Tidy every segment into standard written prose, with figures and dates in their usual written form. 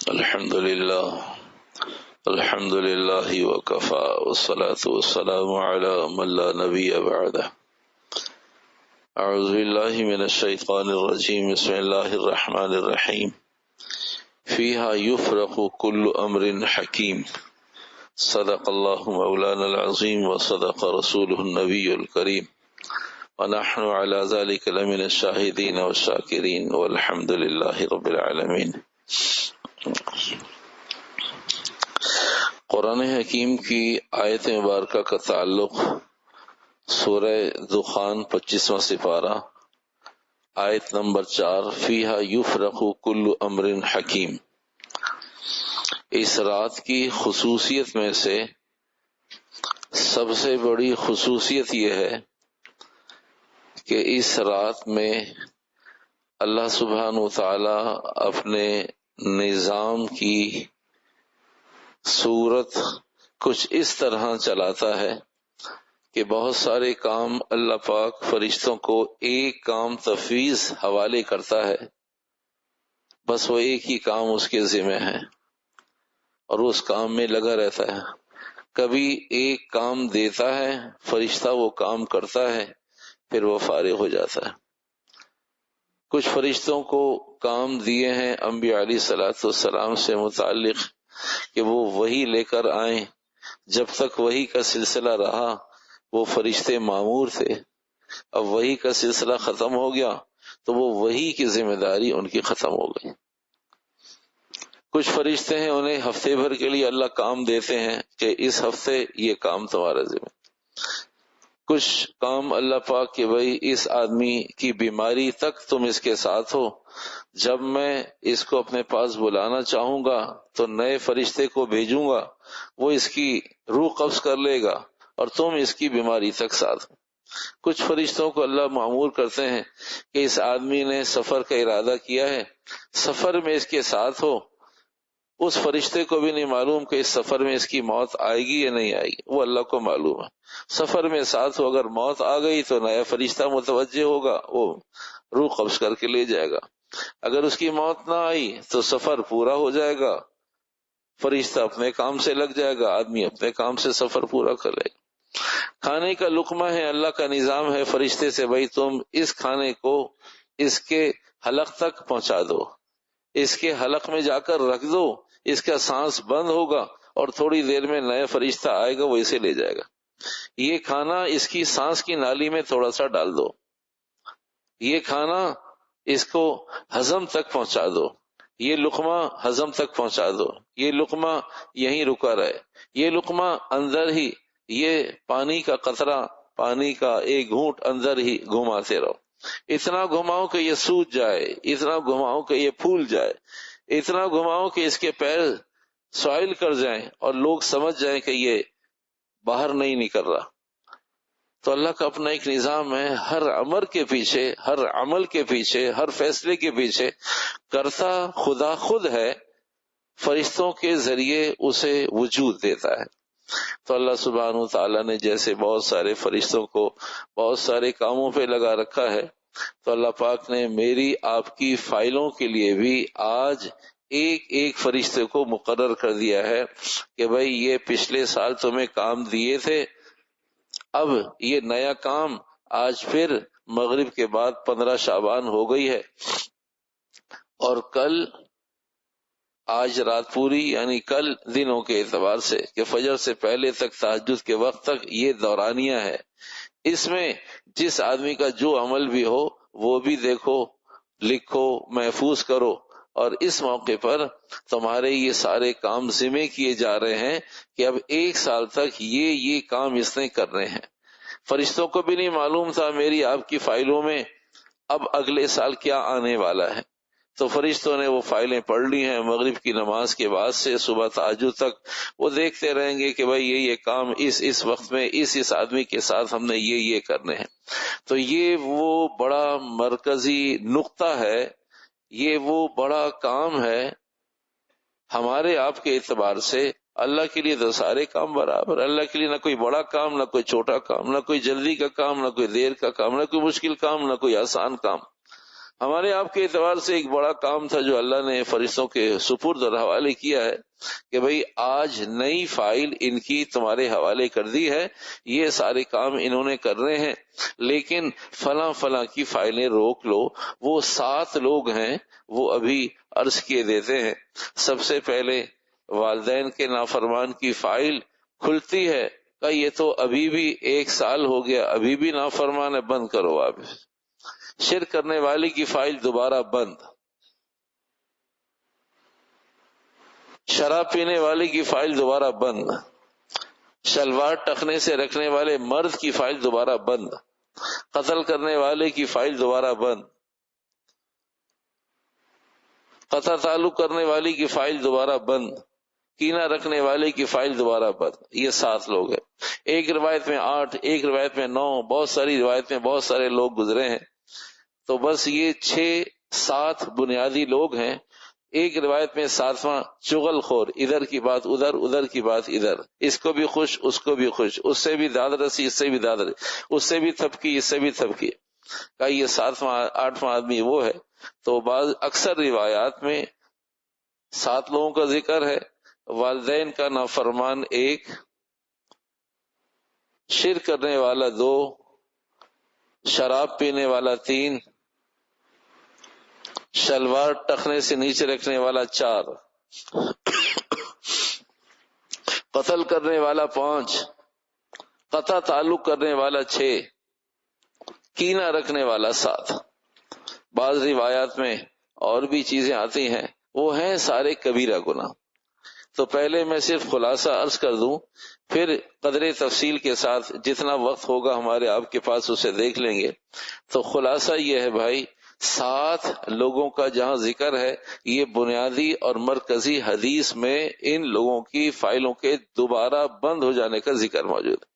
الحمد لله وكفى والصلاة والسلام على من لا نبي بعده. أعوذ بالله من الشيطان الرجيم. بسم الله الرحمن الرحيم. فيها يفرق كل أمر حكيم. صدق الله مولانا العظيم وصدق رسوله النبي الكريم ونحن على ذلك لمن الشاهدين والشاكرين والحمد لله رب العالمين. قرآن حکیم کی آیت مبارکہ کا تعلق سورہ دخان 25واں سپارہ آیت نمبر 4 فیہا یفرق کل امر حکیم. اس رات کی خصوصیت میں سے سب سے بڑی خصوصیت یہ ہے کہ اس رات میں اللہ سبحانہ وتعالی اپنے نظام کی صورت کچھ اس طرح چلاتا ہے کہ بہت سارے کام اللہ پاک فرشتوں کو ایک کام تفویض حوالے کرتا ہے، بس وہ ایک ہی کام اس کے ذمہ ہے اور اس کام میں لگا رہتا ہے. کبھی ایک کام دیتا ہے فرشتہ، وہ کام کرتا ہے، پھر وہ فارغ ہو جاتا ہے. کچھ فرشتوں کو کام دیے ہیں انبیاء علیہ الصلوۃ والسلام سے متعلق کہ وہ وحی لے کر آئیں. جب تک وحی کا سلسلہ رہا وہ فرشتے مامور تھے. اب وحی کا سلسلہ ختم ہو گیا تو وہ وحی کی ذمہ داری ان کی ختم ہو گئی. کچھ فرشتے ہیں انہیں ہفتے بھر کے لیے اللہ کام دیتے ہیں کہ اس ہفتے یہ کام تمہارا ذمہ. کچھ کام اللہ پاک کہ بھائی اس آدمی کی بیماری تک تم اس کے ساتھ ہو، جب میں اس کو اپنے پاس بلانا چاہوں گا تو نئے فرشتے کو بھیجوں گا، وہ اس کی روح قبض کر لے گا اور تم اس کی بیماری تک ساتھ ہو. کچھ فرشتوں کو اللہ معمور کرتے ہیں کہ اس آدمی نے سفر کا ارادہ کیا ہے، سفر میں اس کے ساتھ ہو. اس فرشتے کو بھی نہیں معلوم کہ اس سفر میں اس کی موت آئے گی یا نہیں آئے گی، وہ اللہ کو معلوم ہے. سفر میں ساتھ ہو، اگر موت آ گئی تو نیا فرشتہ متوجہ ہوگا، وہ روح قبض کر کے لے جائے گا. اگر اس کی موت نہ آئی تو سفر پورا ہو جائے گا، فرشتہ اپنے کام سے لگ جائے گا، آدمی اپنے کام سے سفر پورا کر لے گا. کھانے کا لقمہ ہے، اللہ کا نظام ہے فرشتے سے بھائی تم اس کھانے کو اس کے حلق تک پہنچا دو، اس کے حلق میں جا کر رکھ دو، اس کا سانس بند ہوگا اور تھوڑی دیر میں نیا فرشتہ آئے گا، وہ اسے لے جائے گا. یہ کھانا اس کی سانس کی نالی میں تھوڑا سا ڈال دو، یہ کھانا اس کو ہضم تک پہنچا دو، یہ لقمہ ہضم تک پہنچا دو، یہ لقمہ یہیں رکا رہے، یہ لقمہ اندر ہی، یہ پانی کا قطرہ، پانی کا ایک گھونٹ اندر ہی گھماتے رہو. اتنا گھماؤ کہ یہ سوج جائے، اتنا گھماؤ کہ یہ پھول جائے، اتنا گھماؤ کہ اس کے پیر سوائل کر جائیں اور لوگ سمجھ جائیں کہ یہ باہر نہیں نکل رہا. تو اللہ کا اپنا ایک نظام ہے، ہر عمل کے پیچھے، ہر عمل کے پیچھے، ہر فیصلے کے پیچھے کرتا خدا خود ہے، فرشتوں کے ذریعے اسے وجود دیتا ہے. تو اللہ سبحانہ وتعالی نے جیسے بہت سارے فرشتوں کو بہت سارے کاموں پہ لگا رکھا ہے، تو اللہ پاک نے میری آپ کی فائلوں کے لیے بھی آج ایک ایک فرشتے کو مقرر کر دیا ہے کہ بھائی یہ پچھلے سال تمہیں کام دیے تھے، اب یہ نیا کام آج پھر مغرب کے بعد 15 شعبان ہو گئی ہے، اور کل آج رات پوری یعنی کل دنوں کے اعتبار سے کہ فجر سے پہلے تک تہجد کے وقت تک یہ دورانیہ ہے. اس میں جس آدمی کا جو عمل بھی ہو وہ بھی دیکھو، لکھو، محفوظ کرو، اور اس موقع پر تمہارے یہ سارے کام ذمہ کیے جا رہے ہیں کہ اب 1 سال تک یہ کام اس نے کرنے ہیں. فرشتوں کو بھی نہیں معلوم تھا میری آپ کی فائلوں میں اب اگلے سال کیا آنے والا ہے، تو فرشتوں نے وہ فائلیں پڑھ لی ہیں. مغرب کی نماز کے بعد سے صبح تہجد تک وہ دیکھتے رہیں گے کہ بھائی یہ کام اس وقت میں اس آدمی کے ساتھ ہم نے یہ کرنے ہیں. تو یہ وہ بڑا مرکزی نقطہ ہے، یہ وہ بڑا کام ہے ہمارے آپ کے اعتبار سے. اللہ کے لیے تو سارے کام برابر، اللہ کے لیے نہ کوئی بڑا کام، نہ کوئی چھوٹا کام، نہ کوئی جلدی کا کام، نہ کوئی دیر کا کام، نہ کوئی مشکل کام، نہ کوئی آسان کام. ہمارے آپ کے اعتبار سے ایک بڑا کام تھا جو اللہ نے فرشتوں کے سپرد اور حوالے کیا ہے کہ بھئی آج نئی فائل ان کی تمہارے حوالے کر دی ہے، یہ سارے کام انہوں نے کرنے ہیں، لیکن فلاں فلاں کی فائلیں روک لو۔ وہ 7 لوگ ہیں، وہ ابھی عرض کیے دیتے ہیں۔ سب سے پہلے والدین کے نافرمان کی فائل کھلتی ہے کہ یہ تو ابھی بھی 1 سال ہو گیا، ابھی بھی نافرمان ہے، بند کرو واپس۔ شرک کرنے والی کی فائل دوبارہ بند، شراب پینے والے کی فائل دوبارہ بند، شلوار ٹخنے سے رکھنے والے مرد کی فائل دوبارہ بند، قتل کرنے والے کی فائل دوبارہ بند، قطع تعلق کرنے والی کی فائل دوبارہ بند، کینہ رکھنے والے کی فائل دوبارہ بند۔ یہ 7 لوگ ہیں۔ ایک روایت میں 8، ایک روایت میں 9، بہت ساری روایت میں بہت سارے لوگ گزرے ہیں۔ تو بس یہ 6-7 بنیادی لوگ ہیں۔ ایک روایت میں 7واں چغل خور، ادھر کی بات ادھر، ادھر کی بات ادھر، اس کو بھی خوش اس کو بھی خوش، اس سے بھی داد رسی اس سے بھی داد رسی، اس سے بھی تھپکی اس سے بھی تھپکی، کہ یہ 7واں 8واں آدمی وہ ہے۔ تو بعض اکثر روایات میں 7 لوگوں کا ذکر ہے۔ والدین کا نافرمان 1، شرک کرنے والا 2، شراب پینے والا 3، شلوار ٹخنے سے نیچے رکھنے والا 4، قتل کرنے والا 5، قطع تعلق کرنے والا 6، کینہ رکھنے والا 7۔ بعض روایات میں اور بھی چیزیں آتی ہیں، وہ ہیں سارے کبیرہ گناہ۔ تو پہلے میں صرف خلاصہ عرض کر دوں، پھر قدر تفصیل کے ساتھ جتنا وقت ہوگا ہمارے آپ کے پاس اسے دیکھ لیں گے۔ تو خلاصہ یہ ہے بھائی، 7 لوگوں کا جہاں ذکر ہے، یہ بنیادی اور مرکزی حدیث میں ان لوگوں کی فائلوں کے دوبارہ بند ہو جانے کا ذکر موجود ہے۔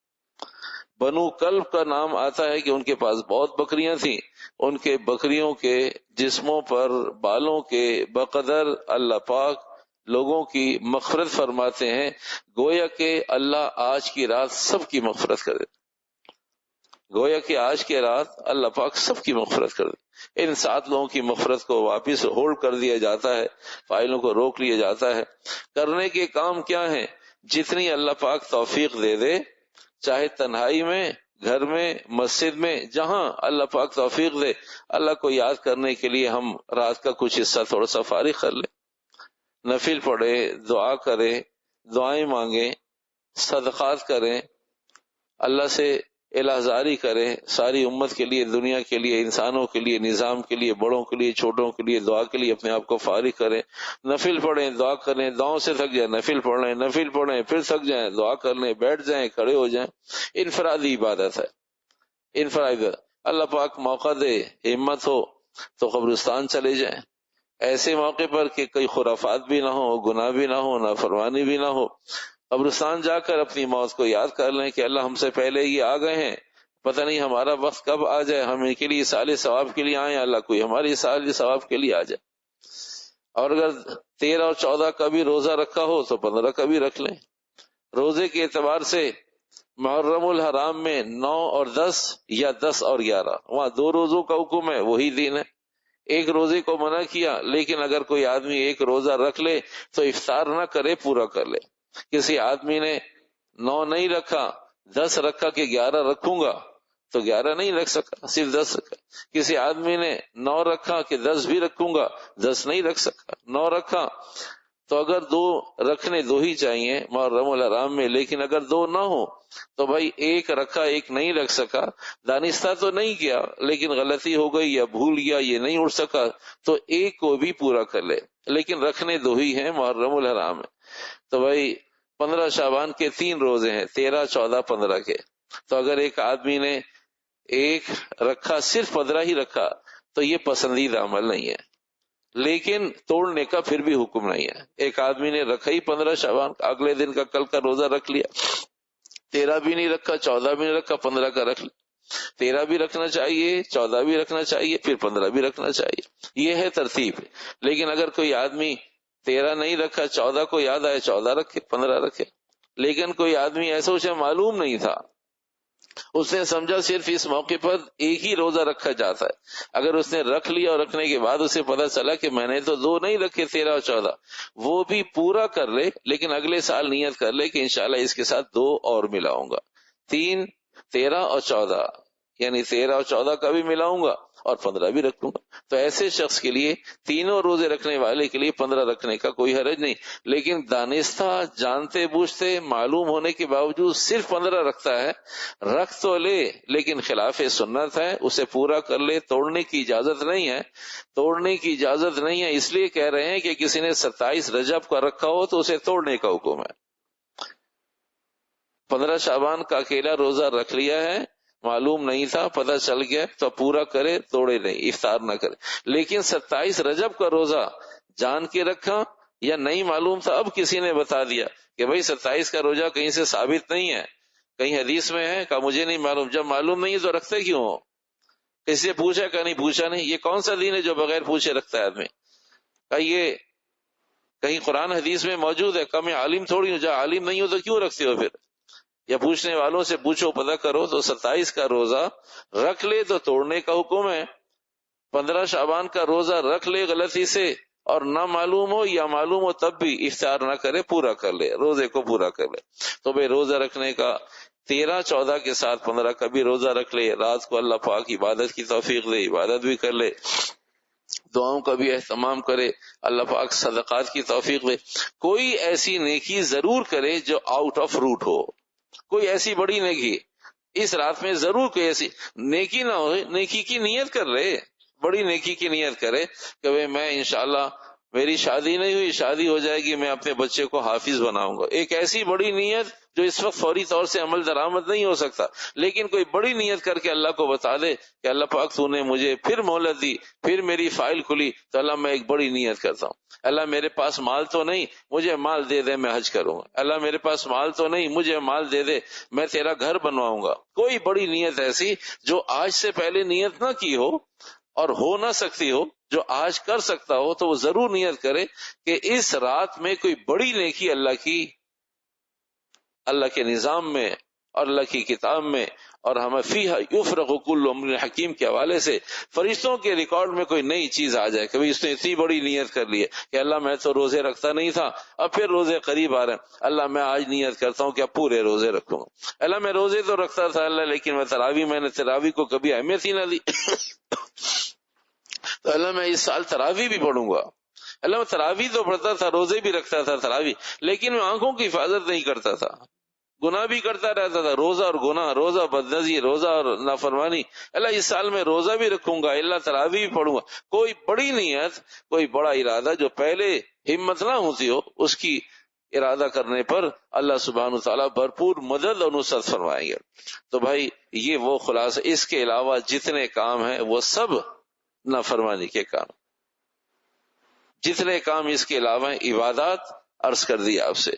بنو کلب کا نام آتا ہے کہ ان کے پاس بہت بکریاں تھیں، ان کے بکریوں کے جسموں پر بالوں کے بقدر اللہ پاک لوگوں کی مغفرت فرماتے ہیں، گویا کہ اللہ آج کی رات سب کی مغفرت کرے، گویا کہ آج کی رات اللہ پاک سب کی مغفرت کر دے۔ ان 7 لوگوں کی مغفرت کو واپس ہولڈ کر دیا جاتا ہے، فائلوں کو روک لیا جاتا ہے۔ کرنے کے کام کیا ہیں؟ جتنی اللہ پاک توفیق دے دے، چاہے تنہائی میں، گھر میں، مسجد میں، جہاں اللہ پاک توفیق دے، اللہ کو یاد کرنے کے لیے ہم رات کا کچھ حصہ تھوڑا سا فارغ کر لیں، نفل پڑھے، دعا کریں، دعائیں مانگیں، صدقات کریں، اللہ سے الہذاری کریں، ساری امت کے لیے، دنیا کے لیے، انسانوں کے لیے، نظام کے لیے، بڑوں کے لیے، چھوٹوں کے لیے دعا کے لیے اپنے آپ کو فارغ کریں، نفل پڑھیں، دعا کریں، دعاؤں سے تھک جائیں نفل پڑھ لیں، نفل پڑھیں پھر تھک جائیں دعا کر لیں، بیٹھ جائیں، کھڑے ہو جائیں۔ انفرادی عبادت ہے، انفرادی عبادت۔ اللہ پاک موقع دے، ہمت ہو تو قبرستان چلے جائیں، ایسے موقع پر کہ کوئی خرافات بھی نہ ہو، گناہ بھی نہ ہو، نافرمانی بھی نہ ہو، قبرستان جا کر اپنی موت کو یاد کر لیں کہ اللہ ہم سے پہلے یہ آ گئے ہیں، پتہ نہیں ہمارا وقت کب آ جائے، ہم ان کے لیے سال ثواب کے لیے آئیں، اللہ کوئی ہماری سال ثواب کے لیے آ جائے۔ اور اگر 13 اور 14 کا بھی روزہ رکھا ہو تو 15 کا بھی رکھ لیں۔ روزے کے اعتبار سے محرم الحرام میں 9 اور 10 یا 10 اور 11، وہاں 2 روزوں کا حکم ہے، وہی دین ہے۔ ایک روزے کو منع کیا، لیکن اگر کوئی آدمی ایک روزہ رکھ لے تو افطار نہ کرے، پورا کر لے۔ کسی آدمی نے 9 نہیں رکھا، 10 رکھا کہ 11 رکھوں گا، تو 11 نہیں رکھ سکا، صرف 10 رکھا۔ کسی آدمی نے 9 رکھا کہ 10 بھی رکھوں گا، 10 نہیں رکھ سکا، 9 رکھا۔ تو اگر 2 رکھنے 2 ہی چاہیے محرم الحرام میں، لیکن اگر 2 نہ ہو تو بھائی 1 رکھا 1 نہیں رکھ سکا، دانستہ تو نہیں کیا لیکن غلطی ہو گئی یا بھول گیا، یہ نہیں اٹھ سکا، تو 1 کو بھی پورا کر لے، لیکن رکھنے 2 ہی ہیں محرم الحرام میں۔ تو بھائی 15 شعبان کے 3 روزے ہیں، 13، 14، 15 کے۔ تو اگر ایک آدمی نے 1 رکھا، صرف 15 ہی رکھا، تو یہ پسندیدہ عمل نہیں ہے، لیکن توڑنے کا پھر بھی حکم نہیں ہے۔ ایک آدمی نے رکھا ہی 15 شعبان، اگلے دن کا کل کا روزہ رکھ لیا، 13 بھی نہیں رکھا، 14 بھی نہیں رکھا، 15 کا رکھ لیا۔ 13 بھی رکھنا چاہیے، 14 بھی رکھنا چاہیے، پھر 15 بھی رکھنا چاہیے، یہ ہے ترتیب۔ لیکن اگر کوئی آدمی 13 نہیں رکھا، 14 کو یاد آئے 14 رکھے، 15 رکھے۔ لیکن کوئی آدمی ایسا اسے معلوم نہیں تھا اس نے سمجھا صرف اس موقع پر ایک ہی روزہ رکھا جاتا ہے. اگر اس نے رکھ لیا اور رکھنے کے بعد اسے پتا چلا کہ میں نے تو 2 نہیں رکھے 13 اور 14، وہ بھی پورا کر لے، لیکن اگلے سال نیت کر لے کہ انشاءاللہ اس کے ساتھ 2 اور ملاؤں گا، 3، 13 اور 14، یعنی 13 اور 14 کا بھی ملاؤں گا اور 15 بھی رکھوں گا. تو ایسے شخص کے لیے، تینوں روزے رکھنے والے کے لیے 15 رکھنے کا کوئی حرج نہیں. لیکن دانستہ، جانتے بوجھتے، معلوم ہونے کے باوجود صرف 15 رکھتا ہے، رکھ تو لے لیکن خلاف سنت ہے، اسے پورا کر لے، توڑنے کی اجازت نہیں ہے. توڑنے کی اجازت نہیں ہے اس لیے کہہ رہے ہیں کہ کسی نے 27 رجب کا رکھا ہو تو اسے توڑنے کا حکم ہے. 15 شعبان کا اکیلا روزہ رکھ لیا ہے، معلوم نہیں تھا، پتہ چل گیا تو پورا کرے، توڑے نہیں، افطار نہ کرے. لیکن 27 رجب کا روزہ جان کے رکھا یا نہیں معلوم تھا، اب کسی نے بتا دیا کہ بھئی 27 کا روزہ کہیں سے ثابت نہیں ہے، کہیں حدیث میں ہے، کہا مجھے نہیں معلوم. جب معلوم نہیں ہے تو رکھتے کیوں ہو؟ کسی سے پوچھا کہ نہیں پوچھا نہیں. یہ کون سا دین ہے جو بغیر پوچھے رکھتا ہے آدمی؟ کہا یہ کہیں قرآن حدیث میں موجود ہے. کہا میں عالم تھوڑی ہوں، جب عالم نہیں ہو تو کیوں رکھتے ہو پھر؟ یا پوچھنے والوں سے پوچھو، پتہ کرو. تو 27 کا روزہ رکھ لے تو توڑنے کا حکم ہے. 15 شعبان کا روزہ رکھ لے غلطی سے اور نہ معلوم ہو یا معلوم ہو تب بھی افطار نہ کرے، پورا کر لے، روزے کو پورا کر لے. تو بھئی روزہ رکھنے کا 13 14 کے ساتھ 15 کا بھی روزہ رکھ لے. رات کو اللہ پاک عبادت کی توفیق دے، عبادت بھی کر لے، دعاؤں کا بھی اہتمام کرے، اللہ پاک صدقات کی توفیق دے. کوئی ایسی نیکی ضرور کرے جو آؤٹ آف روٹ ہو، کوئی ایسی بڑی نیکی اس رات میں ضرور، کوئی ایسی نیکی نہ ہو، نیکی کی نیت کر لے، بڑی نیکی کی نیت کرے کہ میں انشاءاللہ میری شادی نہیں ہوئی، شادی ہو جائے گی، میں اپنے بچے کو حافظ بناؤں گا. ایک ایسی بڑی نیت جو اس وقت فوری طور سے عمل درآمد نہیں ہو سکتا، لیکن کوئی بڑی نیت کر کے اللہ کو بتا دے کہ اللہ پاک تو نے مجھے پھر مہلت دی، پھر میری فائل کھلی، تو اللہ میں ایک بڑی نیت کرتا ہوں. اللہ میرے پاس مال تو نہیں، مجھے مال دے دے، میں حج کروں گا. اللہ میرے پاس مال تو نہیں، مجھے مال دے دے، میں تیرا گھر بنواؤں گا. کوئی بڑی نیت ایسی جو آج سے پہلے نیت نہ کی ہو اور ہو نہ سکتی ہو، جو آج کر سکتا ہو تو وہ ضرور نیت کرے کہ اس رات میں کوئی بڑی نیکی اللہ کے نظام میں اور اللہ کی کتاب میں، اور ہمیں فیہا یفرق کل امر حکیم کے حوالے سے فرشتوں کے ریکارڈ میں کوئی نئی چیز آ جائے. کبھی اس نے اتنی بڑی نیت کر لی ہے کہ اللہ میں تو روزے رکھتا نہیں تھا، اب پھر روزے قریب آ رہے ہیں، اللہ میں آج نیت کرتا ہوں کہ اب پورے روزے رکھوں گا. اللہ میں روزے تو رکھتا تھا اللہ، لیکن میں نے تراویح کو کبھی اہمیت ہی نہ دی. تو اللہ میں اس سال تراویح بھی پڑھوں گا. اللہ میں تراویح تو پڑھتا تھا، روزے بھی رکھتا تھا تراویح، لیکن میں آنکھوں کی حفاظت نہیں کرتا تھا، گناہ بھی کرتا رہتا تھا. روزہ اور گناہ، روزہ بدنظی، روزہ اور نافرمانی. اللہ اس سال میں روزہ بھی رکھوں گا، اللہ تراویح بھی پڑھوں گا. کوئی بڑی نیت، کوئی بڑا ارادہ جو پہلے ہمت نہ ہوتی ہو، اس کی ارادہ کرنے پر اللہ سبحانہ وتعالی بھرپور مدد اور نصرت فرمائیں گے. تو بھائی یہ وہ خلاصہ. اس کے علاوہ جتنے کام ہیں وہ سب نافرمانی کے کام، جتنے کام اس کے علاوہ ہیں عبادات. عرض کر دیا آپ سے،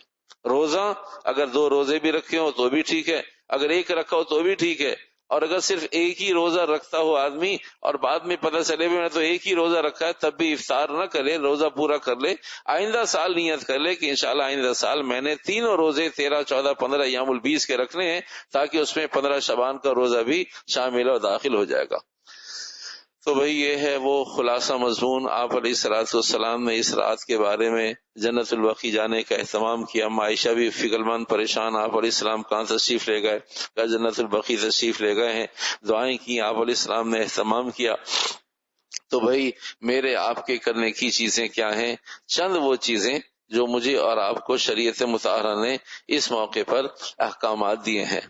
روزہ اگر 2 روزے بھی رکھے ہو تو بھی ٹھیک ہے، اگر ایک رکھا ہو تو بھی ٹھیک ہے، اور اگر صرف ایک ہی روزہ رکھتا ہو آدمی اور بعد میں پتہ چلے میں نے تو ایک ہی روزہ رکھا ہے، تب بھی افطار نہ کرے، روزہ پورا کر لے. آئندہ سال نیت کر لے کہ انشاءاللہ آئندہ سال میں نے 3 روزے 13 14 15 ایام البیس کے رکھنے ہیں، تاکہ اس میں 15 شعبان کا روزہ بھی شامل اور داخل ہو جائے گا. تو بھئی یہ ہے وہ خلاصہ مضمون. آپ علیہ الصلوۃ والسلام نے اس رات کے بارے میں جنت البقیع جانے کا اہتمام کیا. عائشہ بھی فکر مند پریشان، آپ علیہ السلام کہاں تشریف لے گئے؟ کہا جنت البقیع تشریف لے گئے ہیں. دعائیں کی، آپ علیہ السلام نے اہتمام کیا. تو بھئی میرے آپ کے کرنے کی چیزیں کیا ہیں؟ چند وہ چیزیں جو مجھے اور آپ کو شریعت مطہرہ نے اس موقع پر احکامات دیے ہیں.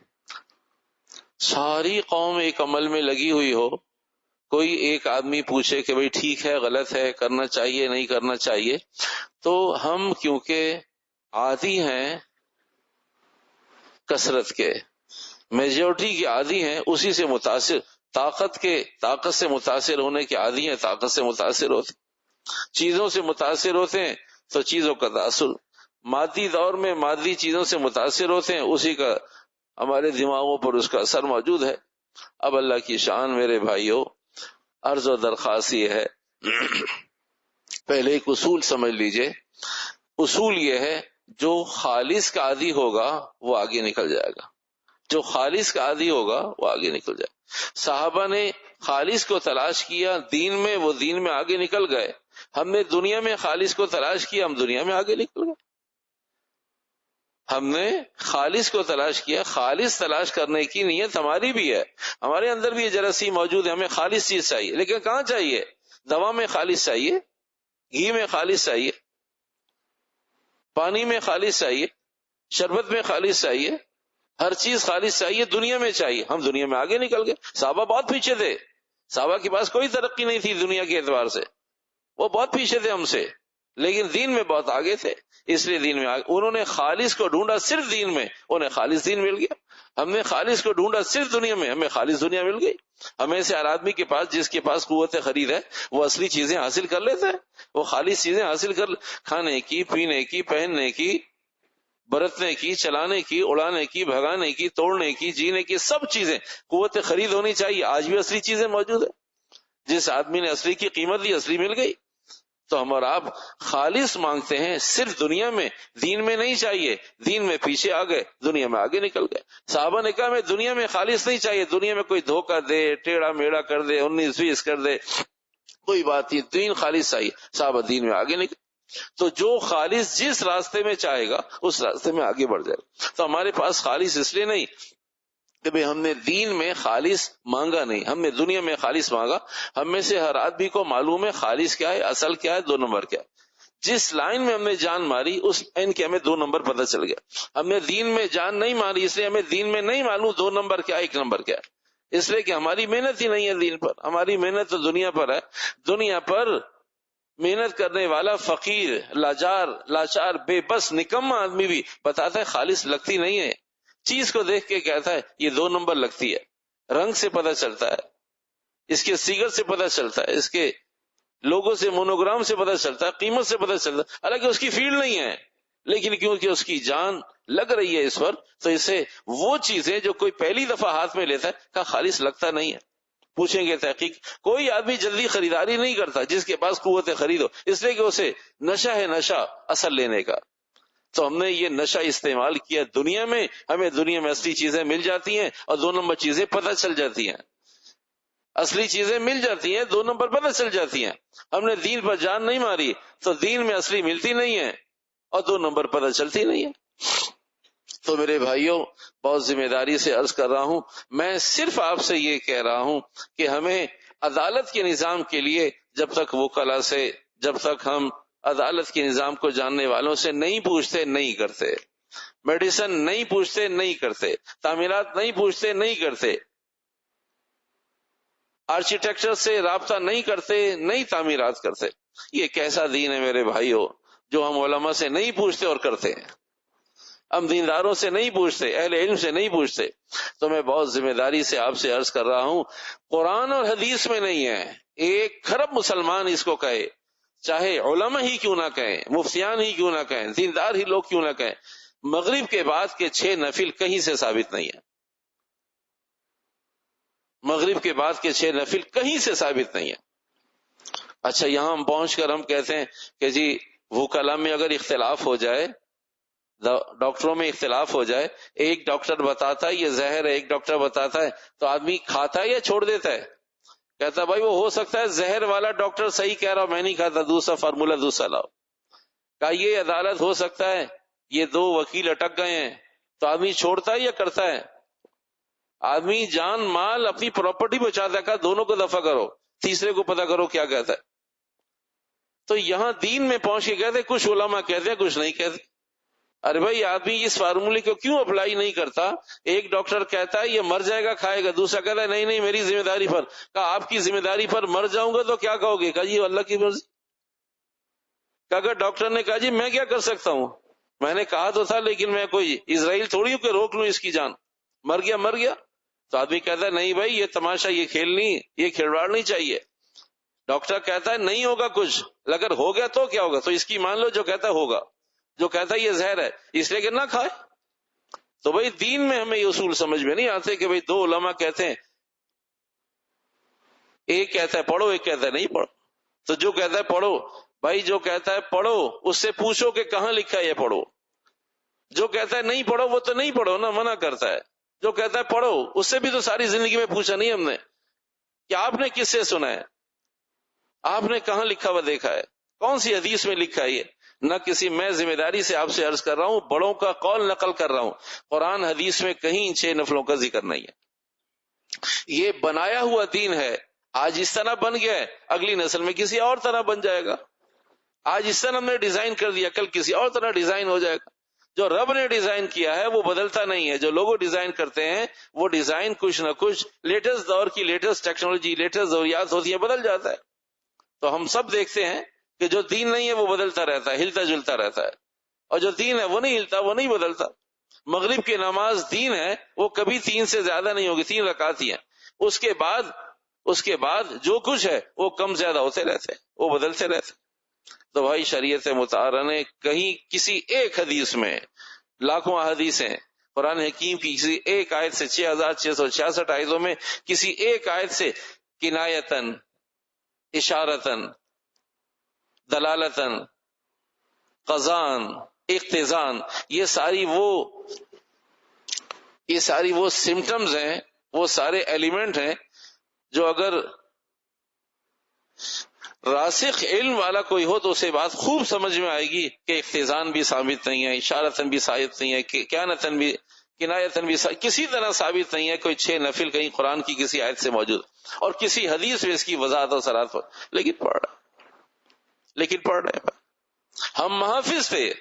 ساری قوم ایک عمل میں لگی ہوئی ہو، کوئی ایک آدمی پوچھے کہ بھئی ٹھیک ہے، غلط ہے، کرنا چاہیے نہیں کرنا چاہیے، تو ہم کیونکہ عادی ہیں کثرت کے، میجورٹی کے عادی ہیں، اسی سے متاثر، طاقت سے متاثر ہونے کے عادی ہیں، طاقت سے متاثر ہوتے، چیزوں سے متاثر ہوتے ہیں تو چیزوں کا تاثر، مادی دور میں مادی چیزوں سے متاثر ہوتے ہیں، اسی کا ہمارے دماغوں پر اس کا اثر موجود ہے. اب اللہ کی شان میرے بھائیوں، عرض و درخواست یہ ہے، پہلے ایک اصول سمجھ لیجئے. اصول یہ ہے جو خالص کا عادی ہوگا وہ آگے نکل جائے گا، جو خالص کا عادی ہوگا وہ آگے نکل جائے. صحابہ نے خالص کو تلاش کیا دین میں، وہ دین میں آگے نکل گئے. ہم نے دنیا میں خالص کو تلاش کیا، ہم دنیا میں آگے نکل گئے. ہم نے خالص کو تلاش کیا. خالص تلاش کرنے کی نیت ہماری بھی ہے، ہمارے اندر بھی یہ جراثی موجود ہے. ہمیں خالص چیز چاہیے، لیکن کہاں چاہیے؟ دوا میں خالص چاہیے، گھی میں خالص چاہیے، پانی میں خالص چاہیے، شربت میں خالص چاہیے، ہر چیز خالص چاہیے، دنیا میں چاہیے. ہم دنیا میں آگے نکل گئے. صحابہ بہت پیچھے تھے، صحابہ کے پاس کوئی ترقی نہیں تھی دنیا کے اعتبار سے، وہ بہت پیچھے تھے ہم سے، لیکن دین میں بہت آگے تھے. اس لیے دین میں آگے انہوں نے خالص کو ڈھونڈا صرف دین میں، انہیں خالص دین مل گیا. ہم نے خالص کو ڈھونڈا صرف دنیا میں، ہمیں خالص دنیا مل گئی. ہمیں سے ہر آدمی کے پاس، جس کے پاس قوت خرید ہے، وہ اصلی چیزیں حاصل کر لیتا ہے. وہ خالص چیزیں حاصل کر، کھانے کی، پینے کی، پہننے کی، برتنے کی، چلانے کی، اڑانے کی، بھگانے کی، توڑنے کی، جینے کی، سب چیزیں قوت خرید ہونی چاہیے. آج بھی اصلی چیزیں موجود ہیں. جس آدمی نے اصلی کی قیمت دی، اصلی مل گئی. تو ہم اور آپ خالص مانگتے ہیں صرف دنیا میں، دین میں نہیں چاہیے. دین میں پیچھے آ گئے، دنیا میں آگے نکل گئے. صحابہ نے کہا ہمیں دنیا میں خالص نہیں چاہیے، دنیا میں کوئی دھوکہ دے، ٹیڑھا میڑا کر دے، 19-20 کر دے، کوئی بات نہیں، دین خالص چاہیے. صحابہ دین میں آگے نکل. تو جو خالص جس راستے میں چاہے گا اس راستے میں آگے بڑھ جائے گا. تو ہمارے پاس خالص اس لیے نہیں کہ بھئی ہم نے دین میں خالص مانگا نہیں، ہم نے دنیا میں خالص مانگا. ہم میں سے ہر آدمی کو معلوم ہے خالص کیا ہے، اصل کیا ہے، 2 نمبر کیا ہے. جس لائن میں ہم نے جان ماری اس لائن کے ہمیں 2 نمبر پتہ چل گیا. ہم نے دین میں جان نہیں ماری، اس لیے ہمیں دین میں نہیں معلوم 2 نمبر کیا، 1 نمبر کیا. اس لیے کہ ہماری محنت ہی نہیں ہے دین پر. ہماری محنت تو دنیا پر ہے. دنیا پر محنت کرنے والا فقیر، لاچار، بے بس، نکما آدمی بھی بتاتا ہے خالص لگتی نہیں ہے. چیز کو دیکھ کے کہتا ہے یہ 2 نمبر لگتی ہے. رنگ سے پتہ چلتا ہے، اس کے سیگر سے پتہ چلتا ہے، اس کے لوگوں سے، مونوگرام سے پتہ چلتا ہے، قیمت سے پتہ چلتا ہے. حالانکہ اس کی فیلڈ نہیں ہے، لیکن کیونکہ اس کی جان لگ رہی ہے اس پر، تو اسے وہ چیزیں جو کوئی پہلی دفعہ ہاتھ میں لیتا ہے کہ خالص لگتا نہیں ہے. پوچھیں گے تحقیق، کوئی آدمی جلدی خریداری نہیں کرتا جس کے پاس قوت خرید ہو، اس لیے کہ اسے نشہ ہے، نشہ اصل لینے کا. تو ہم نے یہ نشہ استعمال کیا دنیا میں، ہمیں دنیا میں اصلی چیزیں مل جاتی ہیں اور 2 نمبر چیزیں پتہ چل جاتی ہیں. اصلی چیزیں مل جاتی ہیں، 2 نمبر پتہ چل جاتی ہیں. ہم نے دین پر جان نہیں ماری تو دین میں اصلی ملتی نہیں ہے اور 2 نمبر پتہ چلتی نہیں ہے. تو میرے بھائیوں، بہت ذمہ داری سے عرض کر رہا ہوں، میں صرف آپ سے یہ کہہ رہا ہوں کہ ہمیں عدالت کے نظام کے لیے جب تک وکلا سے، جب تک ہم عدالت کے نظام کو جاننے والوں سے نہیں پوچھتے نہیں کرتے، میڈیسن نہیں پوچھتے نہیں کرتے، تعمیرات نہیں پوچھتے نہیں کرتے، آرکیٹیکچر سے رابطہ نہیں کرتے نہیں تعمیرات کرتے. یہ کیسا دین ہے میرے بھائیوں جو ہم علماء سے نہیں پوچھتے اور کرتے ہیں، ہم دینداروں سے نہیں پوچھتے، اہل علم سے نہیں پوچھتے. تو میں بہت ذمہ داری سے آپ سے عرض کر رہا ہوں، قرآن اور حدیث میں نہیں ہے. 1 کھرب مسلمان اس کو کہے، چاہے علماء ہی کیوں نہ کہیں، مفتیان ہی کیوں نہ کہیں، دیندار ہی لوگ کیوں نہ کہیں، مغرب کے بعد کے 6 نفل کہیں سے ثابت نہیں ہے. مغرب کے بعد کے 6 نفل کہیں سے ثابت نہیں ہے. اچھا، یہاں ہم پہنچ کر ہم کہتے ہیں کہ جی وکلا میں اگر اختلاف ہو جائے، ڈاکٹروں میں اختلاف ہو جائے، ایک ڈاکٹر بتاتا ہے یہ زہر ہے، ایک ڈاکٹر بتاتا ہے، تو آدمی کھاتا ہے یا چھوڑ دیتا ہے؟ کہتا بھائی وہ ہو سکتا ہے زہر والا ڈاکٹر صحیح کہہ رہا، میں نہیں کھاتا، دوسرا فارمولا دوسرا لاؤ. کہا یہ عدالت ہو سکتا ہے یہ 2 وکیل اٹک گئے ہیں، تو آدمی چھوڑتا ہے یا کرتا ہے؟ آدمی جان مال اپنی پراپرٹی بچاتا ہے، کہا دونوں کو دفع کرو، تیسرے کو پتہ کرو کیا کہتا ہے. تو یہاں دین میں پہنچ کے کہتے کچھ علماء کہتے ہیں کچھ نہیں کہتے. ارے بھائی آدمی اس فارمولے کو کیوں اپلائی نہیں کرتا؟ ایک ڈاکٹر کہتا ہے یہ مر جائے گا کھائے گا، دوسرا کہتا ہے نہیں نہیں میری ذمہ داری پر. کہا آپ کی ذمہ داری پر مر جاؤں گا تو کیا کہو گے؟ کہا جی اللہ کی مرضی. کہا اگر ڈاکٹر نے کہا جی میں کیا کر سکتا ہوں، میں نے کہا تو تھا لیکن میں کوئی اسرائیل تھوڑی ہوں کہ روک لوں اس کی جان، مر گیا مر گیا. تو آدمی کہتا ہے نہیں بھائی یہ تماشا، یہ کھیل نہیں، یہ کھلواڑ نہیں چاہیے. ڈاکٹر کہتا ہے نہیں ہوگا کچھ، اگر ہو گیا تو کیا ہوگا؟ تو اس کی مان لو جو کہتا ہے ہوگا، جو کہتا ہے یہ زہر ہے اس لیے کہ نہ کھائے. تو بھائی دین میں ہمیں یہ اصول سمجھ میں نہیں آتے کہ بھائی 2 علماء کہتے ہیں، ایک کہتا ہے پڑھو ایک کہتا ہے نہیں پڑھو. تو جو کہتا ہے پڑھو، بھائی جو کہتا ہے پڑھو اس سے پوچھو کہ کہاں لکھا ہے یہ پڑھو. جو کہتا ہے نہیں پڑھو وہ تو نہیں پڑھو نا، منع کرتا ہے. جو کہتا ہے پڑھو، اس سے بھی تو ساری زندگی میں پوچھا نہیں ہم نے کہ آپ نے کس سے سنا ہے، آپ نے کہاں لکھا ہوا دیکھا ہے، کون سی حدیث میں لکھا ہے یہ؟ نہ کسی، میں ذمہ داری سے آپ سے عرض کر رہا ہوں، بڑوں کا قول نقل کر رہا ہوں، قرآن حدیث میں کہیں ان 6 نفلوں کا ذکر نہیں ہے۔ یہ بنایا ہوا دین ہے، آج اس طرح بن گیا ہے، اگلی نسل میں کسی اور طرح بن جائے گا۔ آج اس طرح ہم نے ڈیزائن کر دیا، کل کسی اور طرح ڈیزائن ہو جائے گا۔ جو رب نے ڈیزائن کیا ہے وہ بدلتا نہیں ہے، جو لوگ ڈیزائن کرتے ہیں وہ ڈیزائن کچھ نہ کچھ لیٹسٹ دور کی لیٹسٹ ٹیکنالوجی، لیٹسٹ ضروریات ہوتی ہے، بدل جاتا ہے۔ تو ہم سب دیکھتے ہیں کہ جو دین نہیں ہے وہ بدلتا رہتا ہے، ہلتا جلتا رہتا ہے، اور جو دین ہے وہ نہیں ہلتا، وہ نہیں بدلتا۔ مغرب کی نماز دین ہے، وہ کبھی 3 سے زیادہ نہیں ہوگی، 3 رکعت ہی ہے۔ اس کے بعد جو کچھ ہے وہ کم زیادہ ہوتے رہتے ہیں، وہ بدلتے رہتے ہیں۔ تو بھائی شریعت مطہرہ نے کہیں کسی ایک حدیث میں، لاکھوں احادیث ہیں، قرآن حکیم کی کسی ایک آیت سے 6666 آیتوں میں کسی ایک آیت سے کنایتن، اشارتن، دلالتن، قضان، اقتضان، یہ ساری وہ سمٹمز ہیں، وہ سارے ایلیمنٹ ہیں جو اگر راسخ علم والا کوئی ہو تو اسے بات خوب سمجھ میں آئے گی کہ اقتضان بھی ثابت نہیں ہے، اشارتن بھی ثابت نہیں ہے، کنایتن بھی کسی طرح ثابت نہیں ہے۔ کوئی 6 نفل کہیں قرآن کی کسی آیت سے موجود اور کسی حدیث میں اس کی وضاحت اور صراحت پر، لیکن پڑھ رہے ہیں۔ ہم محافظ تھے،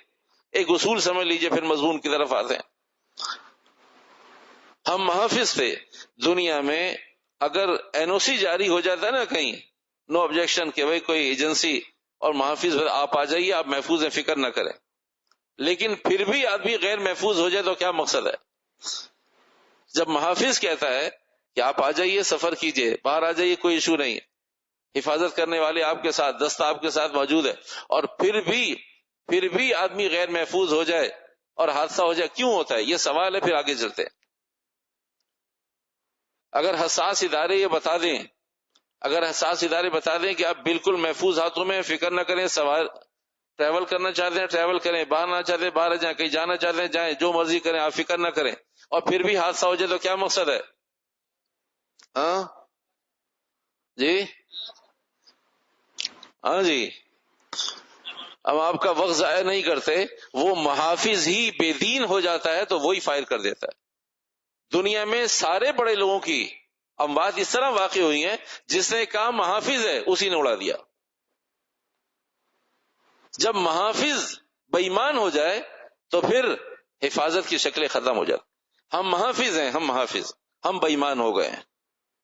ایک اصول سمجھ لیجئے، پھر مضمون کی طرف آتے ہیں۔ ہم محافظ تھے، دنیا میں اگر NOC جاری ہو جاتا ہے نا کہیں، نو آبجیکشن، کہ بھئی کوئی ایجنسی اور محافظ آپ آ جائیے، آپ محفوظ ہیں، فکر نہ کریں، لیکن پھر بھی آدمی غیر محفوظ ہو جائے تو کیا مقصد ہے؟ جب محافظ کہتا ہے کہ آپ آ جائیے، سفر کیجئے، باہر آ جائیے، کوئی ایشو نہیں، حفاظت کرنے والے آپ کے ساتھ، دستہ آپ کے ساتھ موجود ہے، اور پھر بھی آدمی غیر محفوظ ہو جائے اور حادثہ ہو جائے، کیوں ہوتا ہے؟ یہ سوال ہے۔ پھر آگے چلتے ہیں۔ اگر حساس ادارے یہ بتا دیں کہ آپ بالکل محفوظ ہاتھوں میں، فکر نہ کریں، سوال ٹریول کرنا چاہتے ہیں ٹریول کریں، باہر نہ چاہتے ہیں باہر جائیں، کہیں جانا چاہتے ہیں جائیں، جو مرضی کریں، آپ فکر نہ کریں، اور پھر بھی حادثہ ہو جائے تو کیا مقصد ہے؟ ہاں جی، اب آپ کا وقت ضائع نہیں کرتے، وہ محافظ ہی بے دین ہو جاتا ہے تو وہی فائر کر دیتا ہے۔ دنیا میں سارے بڑے لوگوں کی اموات اس طرح واقع ہوئی ہیں، جس نے کہا محافظ ہے اسی نے اڑا دیا۔ جب محافظ بے ایمان ہو جائے تو پھر حفاظت کی شکلیں ختم ہو جاتی۔ ہم محافظ ہیں، ہم بے ایمان ہو گئے ہیں،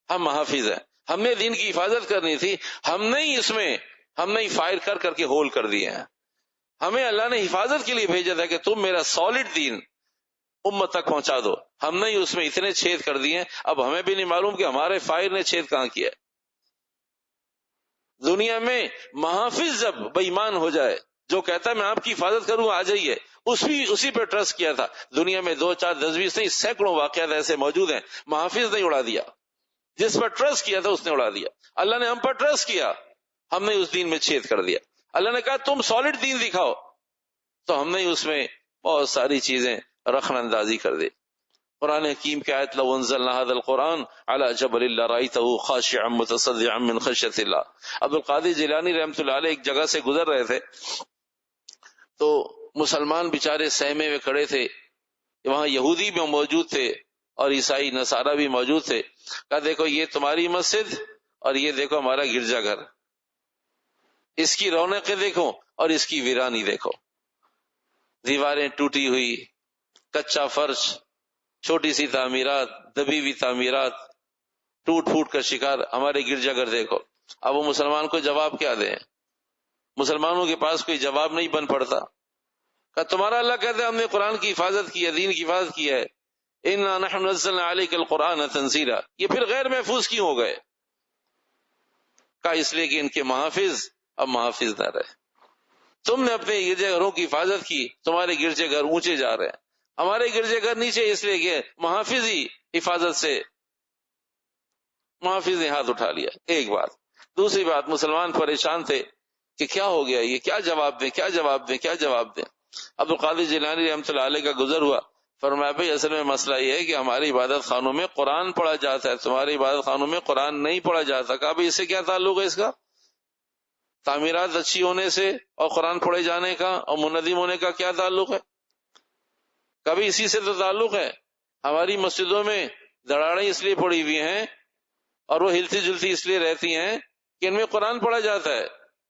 ہم محافظ ہیں، ہم نے دین کی حفاظت کرنی تھی، ہم نے فائر کر کے ہول کر دیے ہیں۔ ہمیں اللہ نے حفاظت کے لیے بھیجا تھا کہ تم میرا سالڈ دین امت تک پہنچا دو، ہم نے اس میں اتنے چھید کر دیے، اب ہمیں بھی نہیں معلوم کہ ہمارے فائر نے چھید کہاں کیا۔ دنیا میں محافظ جب بے ایمان ہو جائے، جو کہتا ہے میں آپ کی حفاظت کروں آ جائیے، اسی پہ ٹرسٹ کیا تھا۔ دنیا میں 2 4 10 20 نہیں، سینکڑوں واقعات ایسے موجود ہیں، محافظ نے اڑا دیا، جس پر ٹرسٹ کیا تھا اس نے اڑا دیا۔ اللہ نے ہم پر ٹرسٹ کیا، ہم نے اس دین میں چھید کر دیا۔ اللہ نے کہا تم سالڈ دین دکھاؤ، تو ہم نے اس میں بہت ساری چیزیں رخن اندازی کر دی۔ قرآن حکیم کی آیت، لو انزلنا هذا القرآن على جبل لرأيته خاشعا متصدعا من خشية الله۔ عبد القادر جیلانی رحمۃ اللہ علیہ ایک جگہ سے گزر رہے تھے، تو مسلمان بیچارے سہمے میں کھڑے تھے، وہاں یہودی بھی موجود تھے اور عیسائی نصارہ بھی موجود تھے۔ کہا دیکھو یہ تمہاری مسجد اور یہ دیکھو ہمارا گرجا گھر، اس کی رونقیں دیکھو اور اس کی ویرانی دیکھو، دیواریں ٹوٹی ہوئی، کچا فرش، چھوٹی سی تعمیرات، دبی ہوئی تعمیرات، ٹوٹ پھوٹ کا شکار، ہمارے گرجا گھر دیکھو۔ اب وہ مسلمان کو جواب کیا دیں؟ مسلمانوں کے پاس کوئی جواب نہیں بن پڑتا۔ کہ تمہارا اللہ کہتا ہے ہم نے قرآن کی حفاظت کی ہے، دین کی حفاظت کی ہے، انا نحن نزلنا علیک القرآن تنزیلا، یہ پھر غیر محفوظ کیوں ہو گئے؟ کہا اس لیے کہ ان کے محافظ اب محافظ نہ رہے۔ تم نے اپنے گرجے گھروں کی حفاظت کی، تمہارے گرجے گھر اونچے جا رہے ہیں، ہمارے گرجے گھر نیچے، اس لیے کہ محافظ ہی حفاظت سے، محافظ نے ہاتھ اٹھا لیا۔ ایک بات۔ دوسری بات، مسلمان پریشان تھے کہ کیا ہو گیا، یہ کیا جواب دیں۔ عبد القادر جیلانی رحمۃ اللہ علیہ کا گزر ہوا فرمایا بھائی اصل میں مسئلہ یہ ہے کہ ہماری عبادت خانوں میں قرآن پڑھا جاتا ہے، تمہاری عبادت خانوں میں قرآن نہیں پڑھا جاتا۔ کہا بھائی اس سے کیا تعلق ہے اس کا؟ تعمیرات اچھی ہونے سے اور قرآن پڑھے جانے کا اور منظم ہونے کا کیا تعلق ہے؟ کبھی اسی سے تو تعلق ہے۔ ہماری مسجدوں میں دراڑیں اس لیے پڑی ہوئی ہیں اور وہ ہلتی جلتی اس لیے رہتی ہیں کہ ان میں قرآن پڑھا جاتا ہے،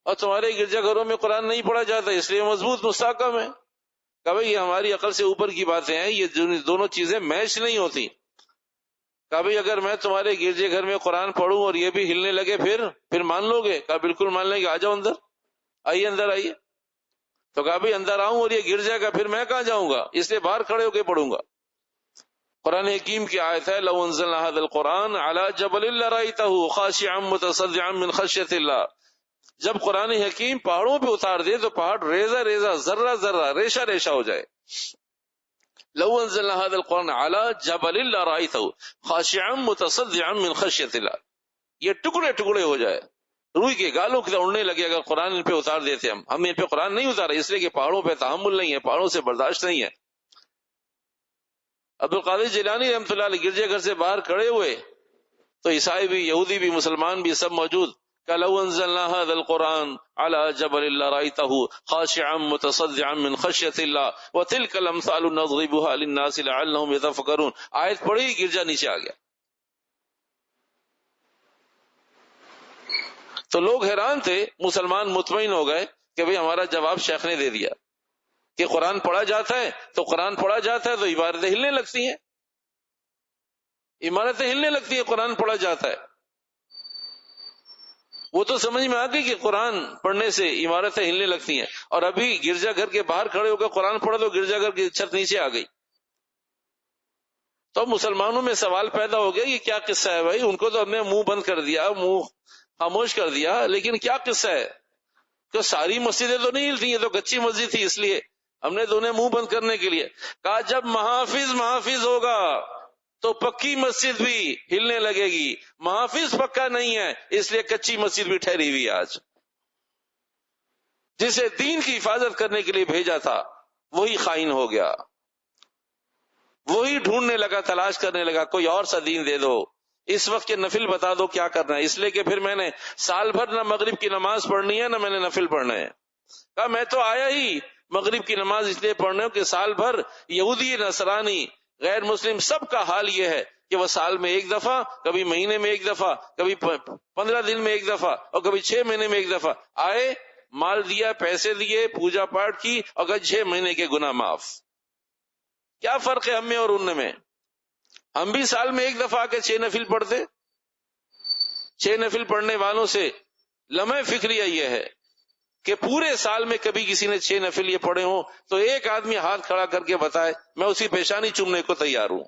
اور تمہارے گرجا گھروں میں قرآن نہیں پڑھا جاتا اس لیے مضبوط مستحکم ہے۔ کبھی یہ ہماری عقل سے اوپر کی باتیں ہیں، یہ دونوں چیزیں میچ نہیں ہوتی۔ کبھی اگر میں تمہارے گرجے گھر میں قرآن پڑھوں اور یہ بھی ہلنے لگے پھر مان لو گے؟ کہا بالکل مان لیں گے، آ جاؤ اندر، آئیے اندر آئیے۔ تو کہا بھائی اندر آؤں اور یہ گر جائے گا پھر میں کہاں جاؤں گا، اس لیے باہر کھڑے ہو کے پڑھوں گا۔ قرآن حکیم کی آیت ہے لو انزلنا هذا القرآن على جبل لرأيته خاشعا متصدعا من خشية الله۔ جب قرآن حکیم پہاڑوں پہ اتار دے تو پہاڑ ریزہ ریزہ، ذرہ ذرہ، ریشہ ریشہ ہو جائے۔ لو انزلنا هذا القرآن على جبل لرأيته خاشعا متصدعا من خشية الله، یہ ٹکڑے ٹکڑے ہو جائے، روئی کے گالوں کی طرح اڑنے لگے اگر قرآن ان پہ اتار دیتے۔ ہم ان پہ قرآن نہیں اتارے اس لیے کہ پہاڑوں پہ تحمل نہیں ہے، پہاڑوں سے برداشت نہیں ہے۔ عبد القادر جیلانی رحمۃ اللہ علیہ گرجے گھر سے باہر کھڑے ہوئے تو عیسائی بھی، یہودی بھی، مسلمان بھی سب موجود۔ کہ لو انزلنا هذا القرآن على جبل لرأيته خاشعا متصدعا من خشية الله وتلك الامثال نضربها للناس لعلهم يتفكرون۔ آیت پڑھی، گرجا نیچے آ گیا۔ تو لوگ حیران تھے، مسلمان مطمئن ہو گئے کہ بھئی ہمارا جواب شیخ نے دے دیا کہ قرآن پڑھا جاتا ہے تو قرآن پڑھا جاتا ہے تو عبادتیں ہلنے لگتی ہیں، عمارتیں ہلنے لگتی ہیں، قرآن پڑھا جاتا ہے۔ وہ تو سمجھ میں آ گئی کہ قرآن پڑھنے سے عمارتیں ہلنے لگتی ہیں، اور ابھی گرجا گھر کے باہر کھڑے ہو کر قرآن پڑھا تو گرجا گھر کی چھت نیچے آ گئی۔ تو مسلمانوں میں سوال پیدا ہو گیا یہ کیا قصہ ہے بھائی؟ ان کو تو ہم نے منہ بند کر دیا، منہ خاموش کر دیا، لیکن کیا قصہ ہے؟ کہ ساری مسجدیں تو نہیں ہلتی، یہ تو کچی مسجد تھی اس لیے ہم نے تو انہیں منہ بند کرنے کے لیے کہا جب محافظ ہوگا تو پکی مسجد بھی ہلنے لگے گی، محافظ پکا نہیں ہے اس لیے کچی مسجد بھی ٹھہری ہوئی آج۔ جسے دین کی حفاظت کرنے کے لیے بھیجا تھا وہی خائن ہو گیا، وہی ڈھونڈنے لگا، تلاش کرنے لگا کوئی اور سا دین دے دو، اس وقت کے نفل بتا دو کیا کرنا ہے۔ اس لیے کہ پھر میں نے سال بھر نہ مغرب کی نماز پڑھنی ہے نہ میں نے نفل پڑھنا ہے۔ کہا میں تو آیا ہی مغرب کی نماز اس لیے پڑھنے ہو کہ سال بھر یہودی، نصرانی، غیر مسلم سب کا حال یہ ہے کہ وہ سال میں ایک دفعہ، کبھی مہینے میں ایک دفعہ، کبھی 15 دن میں ایک دفعہ، اور کبھی 6 مہینے میں ایک دفعہ آئے، مال دیا، پیسے دیے، پوجا پاٹ کی، اور کہا 6 مہینے کے گناہ معاف۔ کیا فرق ہے ہم میں اور ان میں؟ ہم بھی سال میں ایک دفعہ آ کے 6 نفل پڑھتے۔ 6 نفل پڑھنے والوں سے لمحہ فکریہ یہ ہے کہ پورے سال میں کبھی کسی نے 6 نفل یہ پڑھے ہوں تو ایک آدمی ہاتھ کھڑا کر کے بتائے، میں اسی پیشانی چومنے کو تیار ہوں،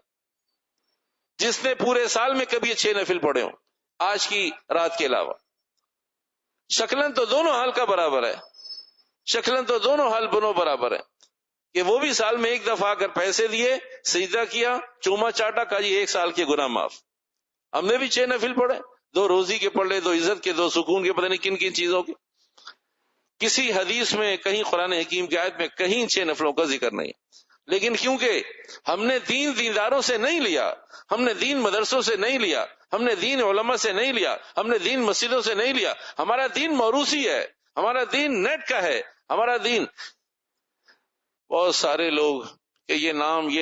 جس نے پورے سال میں کبھی 6 نفل پڑھے ہوں آج کی رات کے علاوہ۔ شکلن تو دونوں حال کا برابر ہے، شکلن تو دونوں حال بنو برابر ہے کہ وہ بھی سال میں ایک دفعہ آ کر پیسے دیے، سجدہ کیا، چوما چاٹا، کہا جی 1 سال کے گناہ معاف۔ ہم نے بھی 6 نفل پڑھے، 2 روزی کے پڑھ لے، 2 عزت کے، 2 سکون کے، پتہ نہیں کن کن چیزوں کے۔ کسی حدیث میں، کہیں قرآن حکیم کی آیت میں کہیں 6 نفلوں کا ذکر نہیں، لیکن کیونکہ ہم نے دین دینداروں سے نہیں لیا، ہم نے دین مدرسوں سے نہیں لیا، ہم نے دین علماء سے نہیں لیا، ہم نے دین مسجدوں سے نہیں لیا، ہمارا دین موروثی ہے، ہمارا دین نیٹ کا ہے، ہمارا دین۔ بہت سارے لوگ کہ یہ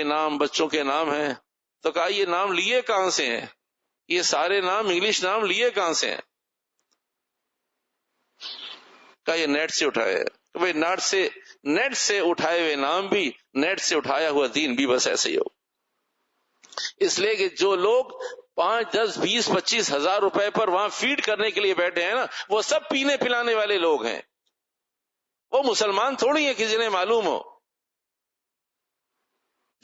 نام بچوں کے نام ہیں، تو کہا یہ نام لیے کہاں سے ہیں؟ یہ سارے نام انگلش نام لیے کہاں سے ہیں؟ کہا یہ نیٹ سے اٹھائے۔ تو بھئی نیٹ سے اٹھائے ہوئے نام بھی، نیٹ سے اٹھایا ہوا دین بھی بس ایسے ہی ہو۔ اس لیے کہ جو لوگ 5، 10، 20، 25 ہزار روپے پر وہاں فیڈ کرنے کے لیے بیٹھے ہیں نا، وہ سب پینے پلانے والے لوگ ہیں، وہ مسلمان تھوڑی ہیں کہ جنہیں معلوم ہو۔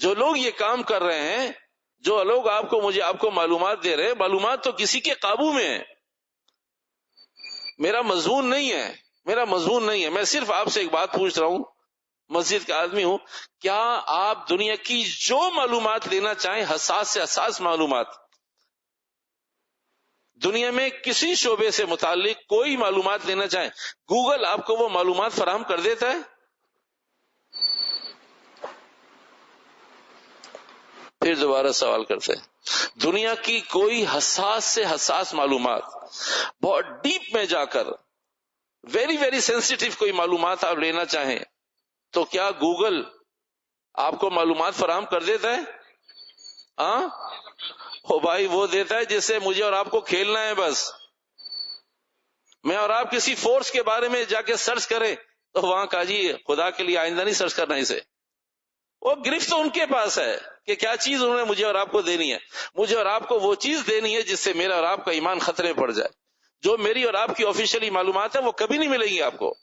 جو لوگ یہ کام کر رہے ہیں، جو لوگ آپ کو معلومات دے رہے ہیں، معلومات تو کسی کے قابو میں ہیں۔ میرا مضمون نہیں ہے، میں صرف آپ سے ایک بات پوچھ رہا ہوں، مسجد کا آدمی ہوں، کیا آپ دنیا کی جو معلومات لینا چاہیں، حساس سے حساس معلومات، دنیا میں کسی شعبے سے متعلق کوئی معلومات لینا چاہیں، گوگل آپ کو وہ معلومات فراہم کر دیتا ہے؟ پھر دوبارہ سوال کرتے ہیں، دنیا کی کوئی حساس سے حساس معلومات، بہت ڈیپ میں جا کر ویری ویری سینسیٹیو کوئی معلومات آپ لینا چاہیں تو کیا گوگل آپ کو معلومات فراہم کر دیتا ہے؟ ہاں او بھائی، وہ دیتا ہے جس سے مجھے اور آپ کو کھیلنا ہے بس. میں اور آپ کسی فورس کے بارے میں جا کے سرچ کریں تو وہاں کہا جی خدا کے لیے آئندہ نہیں سرچ کرنا اسے. وہ گرفت تو ان کے پاس ہے کہ کیا چیز انہوں نے مجھے اور آپ کو دینی ہے. مجھے اور آپ کو وہ چیز دینی ہے جس سے میرا اور آپ کا ایمان خطرے میں پڑ جائے. جو میری اور آپ کی آفیشیلی معلومات ہے وہ کبھی نہیں ملے گی آپ کو،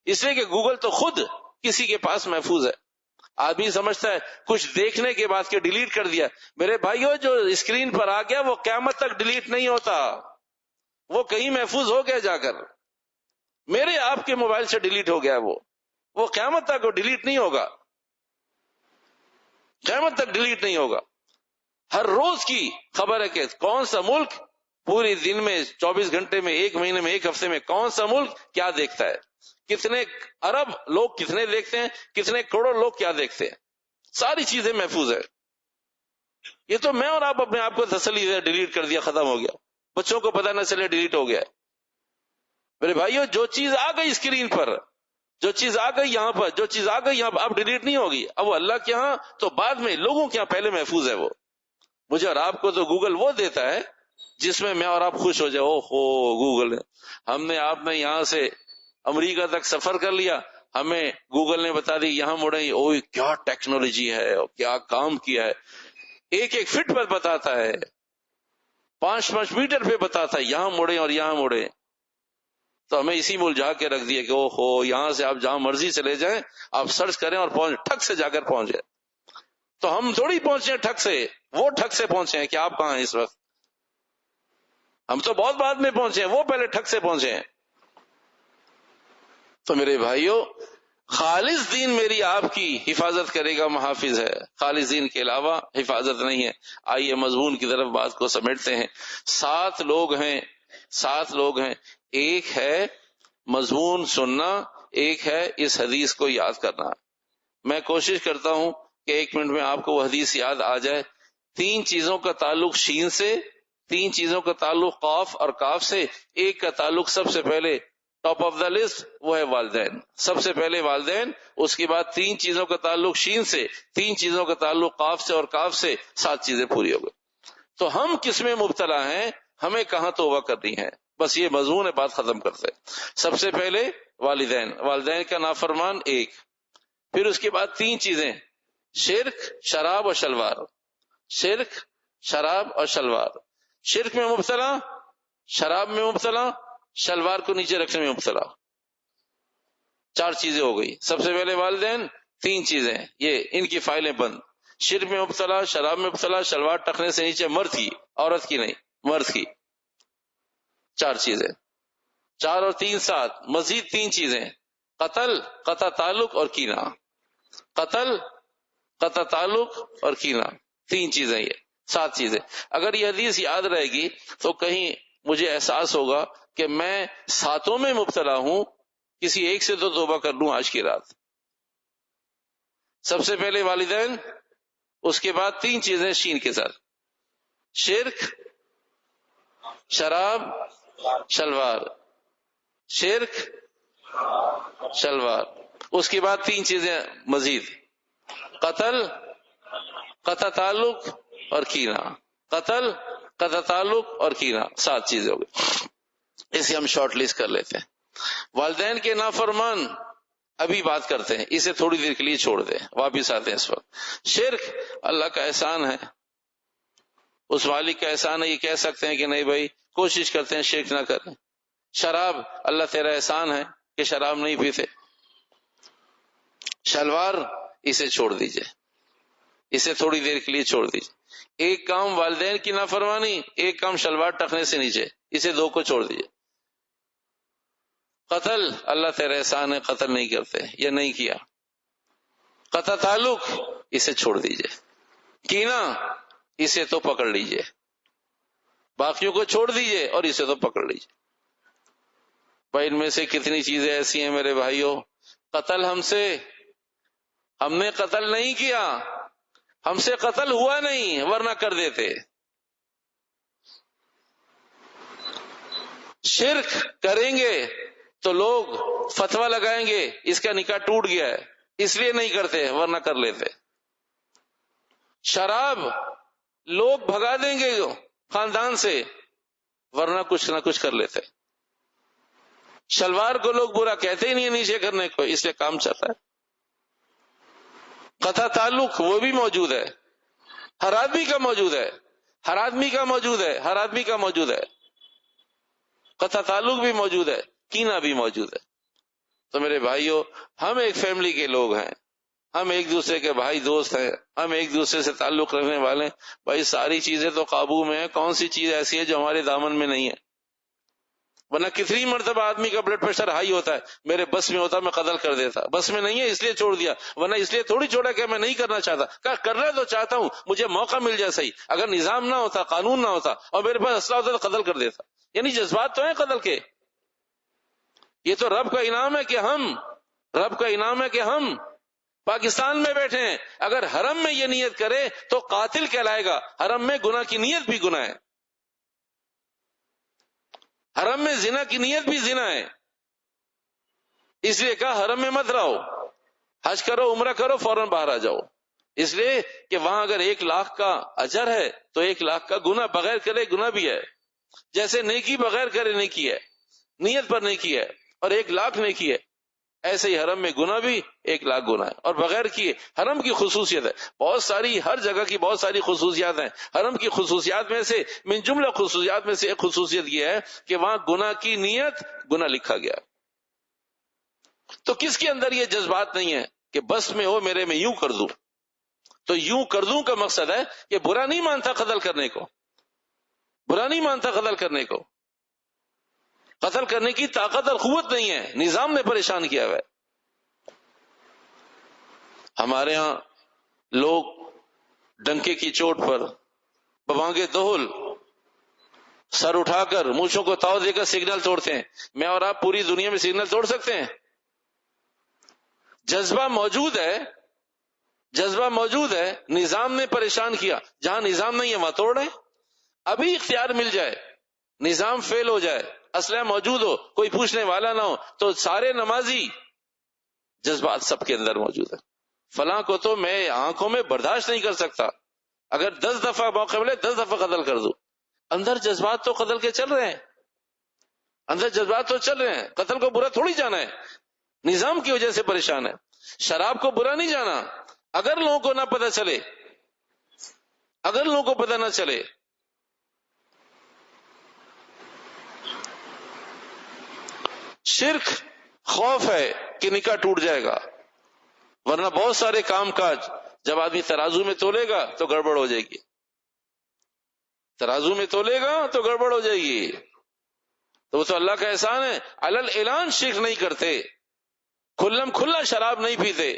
اس لیے کہ گوگل تو خود کسی کے پاس محفوظ ہے. آدمی سمجھتا ہے کچھ دیکھنے کے بعد کہ ڈیلیٹ کر دیا. میرے بھائیو، جو اسکرین پر آ گیا وہ قیامت تک ڈیلیٹ نہیں ہوتا، وہ کہیں محفوظ ہو گیا جا کر. میرے آپ کے موبائل سے ڈیلیٹ ہو گیا، وہ قیامت تک وہ ڈیلیٹ نہیں ہوگا، قیامت تک ڈیلیٹ نہیں ہوگا. ہر روز کی خبر ہے کہ کون سا ملک پوری دن میں 24 گھنٹے میں، ایک مہینے میں، ایک ہفتے میں کون سا ملک کیا دیکھتا ہے، کتنے ارب لوگ کتنے دیکھتے ہیں، کتنے کروڑ لوگ کیا دیکھتے ہیں. ساری چیزیں محفوظ ہے. یہ تو میں اور آپ اپنے آپ کو تسلی دے ڈیلیٹ کر دیا، ختم ہو گیا، بچوں کو پتہ نہ چلے ڈیلیٹ ہو گیا. میرے بھائیو، جو چیز آ گئی اسکرین پر، جو چیز آ گئی یہاں پر، جو چیز آ گئی یہاں پر، اب ڈیلیٹ نہیں ہوگی. اب وہ اللہ کے ہاں تو بعد میں، لوگوں کے ہاں پہلے محفوظ ہے. وہ مجھے اور آپ کو تو گوگل وہ دیتا ہے جس میں میں اور آپ خوش ہو جائے. او ہو گوگل، ہم نے آپ نے یہاں سے امریکہ تک سفر کر لیا، ہمیں گوگل نے بتا دی یہاں مڑے. او کیا ٹیکنالوجی ہے، کیا کام کیا ہے. ایک ایک فٹ پر بتاتا ہے، 5 میٹر پہ بتاتا ہے یہاں مڑے اور یہاں مڑے. تو ہمیں اسی میں الجھا کے رکھ دیا کہ او ہو یہاں سے آپ جہاں مرضی چلے جائیں، آپ سرچ کریں اور پہنچ، ٹھک سے جا کر پہنچ جائے. تو ہم تھوڑی پہنچے ٹھک سے، وہ ٹھک سے پہنچے ہیں کہ آپ کہاں ہیں اس وقت. ہم تو بہت بعد میں پہنچے ہیں، وہ پہلے ٹھک سے پہنچے ہیں. تو میرے بھائیوں، خالص دین میری آپ کی حفاظت کرے گا، محافظ ہے. خالص دین کے علاوہ حفاظت نہیں ہے. آئیے مضمون کی طرف بات کو سمیٹتے ہیں. 7 لوگ ہیں، 7 لوگ ہیں. ایک ہے مضمون سننا، ایک ہے اس حدیث کو یاد کرنا. میں کوشش کرتا ہوں کہ 1 منٹ میں آپ کو وہ حدیث یاد آ جائے. 3 چیزوں کا تعلق شین سے، 3 چیزوں کا تعلق قاف اور کاف سے. ایک کا تعلق سب سے پہلے ٹاپ آف دا لسٹ، وہ ہے والدین. سب سے پہلے والدین، اس کے بعد 3 چیزوں کا تعلق شین سے، 3 چیزوں کا تعلق قاف سے اور کاف سے. 7 چیزیں پوری ہو گئی. تو ہم کس میں مبتلا ہیں، ہمیں کہاں توبہ کرنی ہے، بس یہ مضمون ہے، بات ختم کرتے. سب سے پہلے والدین، والدین کا نافرمان ایک. پھر اس کے بعد 3 چیزیں، شرک، شراب اور شلوار. شرک، شراب اور شلوار. شرک میں مبتلا، شراب میں مبتلا، شلوار کو نیچے رکھنے میں مبتلا. 4 چیزیں ہو گئی. سب سے پہلے والدین، 3 چیزیں، یہ ان کی فائلیں بند. شرک میں مبتلا، شراب میں مبتلا، شلوار ٹکنے سے نیچے، مرد کی، عورت کی نہیں، مرد کی. 4 چیزیں. 4 اور 3 7، مزید 3 چیزیں، قتل، قطع تعلق اور کینہ. قتل، قطع تعلق اور کینہ، 3 چیزیں، یہ 7 چیزیں. اگر یہ حدیث یاد رہے گی تو کہیں مجھے احساس ہوگا کہ میں 7 میں مبتلا ہوں، کسی ایک سے تو توبہ کر لوں آج کی رات. سب سے پہلے والدین، اس کے بعد 3 چیزیں شین کے ساتھ، شرک، شراب، شلوار. شرک، شلوار. اس کے بعد 3 چیزیں مزید، قتل، قطع تعلق اور کینہ. قتل، قطع تعلق اور کینہ، 7 چیزیں ہو گئی. اسے ہم شارٹ لسٹ کر لیتے ہیں. والدین کے نافرمان ابھی بات کرتے ہیں، اسے تھوڑی دیر کے لیے چھوڑ دیں، واپس آتے ہیں اس وقت. شرک اللہ کا احسان ہے، اس مالک کا احسان ہے، یہ کہہ سکتے ہیں کہ نہیں بھائی کوشش کرتے ہیں شرک نہ کریں. شراب اللہ تیرا احسان ہے کہ شراب نہیں پیتے. شلوار اسے چھوڑ دیجئے، اسے تھوڑی دیر کے لیے چھوڑ دیجئے. ایک کام والدین کی نافرمانی، ایک کام شلوار ٹکنے سے نیچے، اسے 2 کو چھوڑ دیجئے. قتل اللہ تیرا احسان ہے، قتل نہیں کرتے یا نہیں کیا. قطع تعلق اسے چھوڑ دیجئے. کینہ اسے تو پکڑ لیجئے، باقیوں کو چھوڑ دیجئے اور اسے تو پکڑ لیجئے. بھائی ان میں سے کتنی چیزیں ایسی ہیں میرے بھائیوں، قتل ہم نے قتل نہیں کیا، ہم سے قتل ہوا نہیں ورنہ کر دیتے. شرک کریں گے تو لوگ فتویٰ لگائیں گے اس کا نکاح ٹوٹ گیا ہے اس لیے نہیں کرتے ورنہ کر لیتے. شراب لوگ بھگا دیں گے خاندان سے ورنہ کچھ نہ کچھ کر لیتے. شلوار کو لوگ برا کہتے ہی نہیں نیچے کرنے کو اس لیے کام چل رہا ہے. قطع تعلق وہ بھی موجود ہے, ہر آدمی کا موجود ہے, ہر آدمی کا موجود ہے, ہر آدمی کا موجود ہے. قطع تعلق بھی موجود ہے, کینہ بھی موجود ہے. تو میرے بھائیوں, ہم ایک فیملی کے لوگ ہیں, ہم ایک دوسرے کے بھائی دوست ہیں, ہم ایک دوسرے سے تعلق رکھنے والے ہیں. بھائی ساری چیزیں تو قابو میں ہیں, کون سی چیز ایسی ہے جو ہمارے دامن میں نہیں ہے؟ ورنہ کتنی مرتبہ آدمی کا بلڈ پریشر ہائی ہوتا ہے, میرے بس میں ہوتا میں قتل کر دیتا, بس میں نہیں ہے اس لیے چھوڑ دیا, ورنہ اس لیے تھوڑی چھوڑا کہ میں نہیں کرنا چاہتا, کہا کرنا تو چاہتا ہوں, مجھے موقع مل جائے صحیح. اگر نظام نہ ہوتا, قانون نہ ہوتا اور میرے پاس اسلحہ ہوتا تو قتل کر دیتا. یعنی جذبات تو ہیں قتل کے. یہ تو رب کا انعام ہے کہ ہم پاکستان میں بیٹھے ہیں. اگر حرم میں یہ نیت کرے تو قاتل کہلائے گا. حرم میں گناہ کی نیت بھی گناہ ہے, حرم میں زنا کی نیت بھی زنا ہے. اس لیے کہا حرم میں مت رہو, حج کرو عمرہ کرو فوراً باہر آ جاؤ. اس لیے کہ وہاں اگر 1 لاکھ کا اجر ہے تو 1 لاکھ کا گناہ بغیر کرے گناہ بھی ہے. جیسے نیکی بغیر کرے نیکی ہے, نیت پر نیکی ہے, اور 1 لاکھ نیکی ہے, ایسے ہی حرم میں گناہ بھی 1 لاکھ گناہ ہے اور بغیر کیے. حرم کی خصوصیت ہے بہت ساری, ہر جگہ کی بہت ساری خصوصیات ہیں. حرم کی خصوصیات میں سے من جملہ خصوصیات میں سے ایک خصوصیت یہ ہے کہ وہاں گناہ کی نیت گناہ لکھا گیا. تو کس کے اندر یہ جذبات نہیں ہے کہ بس میں ہو میرے میں یوں کر دوں, تو یوں کر دوں کا مقصد ہے کہ برا نہیں مانتا قتل کرنے کو, برا نہیں مانتا قتل کرنے کو. قتل کرنے کی طاقت اور قوت نہیں ہے, نظام نے پریشان کیا ہوا ہے. ہمارے ہاں لوگ ڈنکے کی چوٹ پر بوانگے دہل سر اٹھا کر مونچھوں کو تاؤ دے کر سگنل توڑتے ہیں. میں اور آپ پوری دنیا میں سگنل توڑ سکتے ہیں؟ جذبہ موجود ہے, جذبہ موجود ہے, نظام نے پریشان کیا. جہاں نظام نہیں ہے وہاں توڑ رہے ہیں. ابھی اختیار مل جائے, نظام فیل ہو جائے, اسلحہ موجود ہو, کوئی پوچھنے والا نہ ہو, تو سارے نمازی جذبات سب کے اندر موجود ہے. فلاں کو تو میں آنکھوں میں برداشت نہیں کر سکتا, اگر 10 دفعہ موقع ملے 10 دفعہ قتل کر دوں. اندر جذبات تو قتل کے چل رہے ہیں, اندر جذبات تو چل رہے ہیں. قتل کو برا تھوڑی جانا ہے, نظام کی وجہ سے پریشان ہے. شراب کو برا نہیں جانا, اگر لوگوں کو نہ پتہ چلے, اگر لوگوں کو پتہ نہ چلے. شرک خوف ہے کہ نکاح ٹوٹ جائے گا, ورنہ بہت سارے کام کاج جب آدمی ترازو میں تولے گا تو گڑبڑ ہو جائے گی, ترازو میں تولے گا تو گڑبڑ ہو جائے گی. تو وہ تو اللہ کا احسان ہے, علل اعلان شرک نہیں کرتے, کھلم کھلا شراب نہیں پیتے,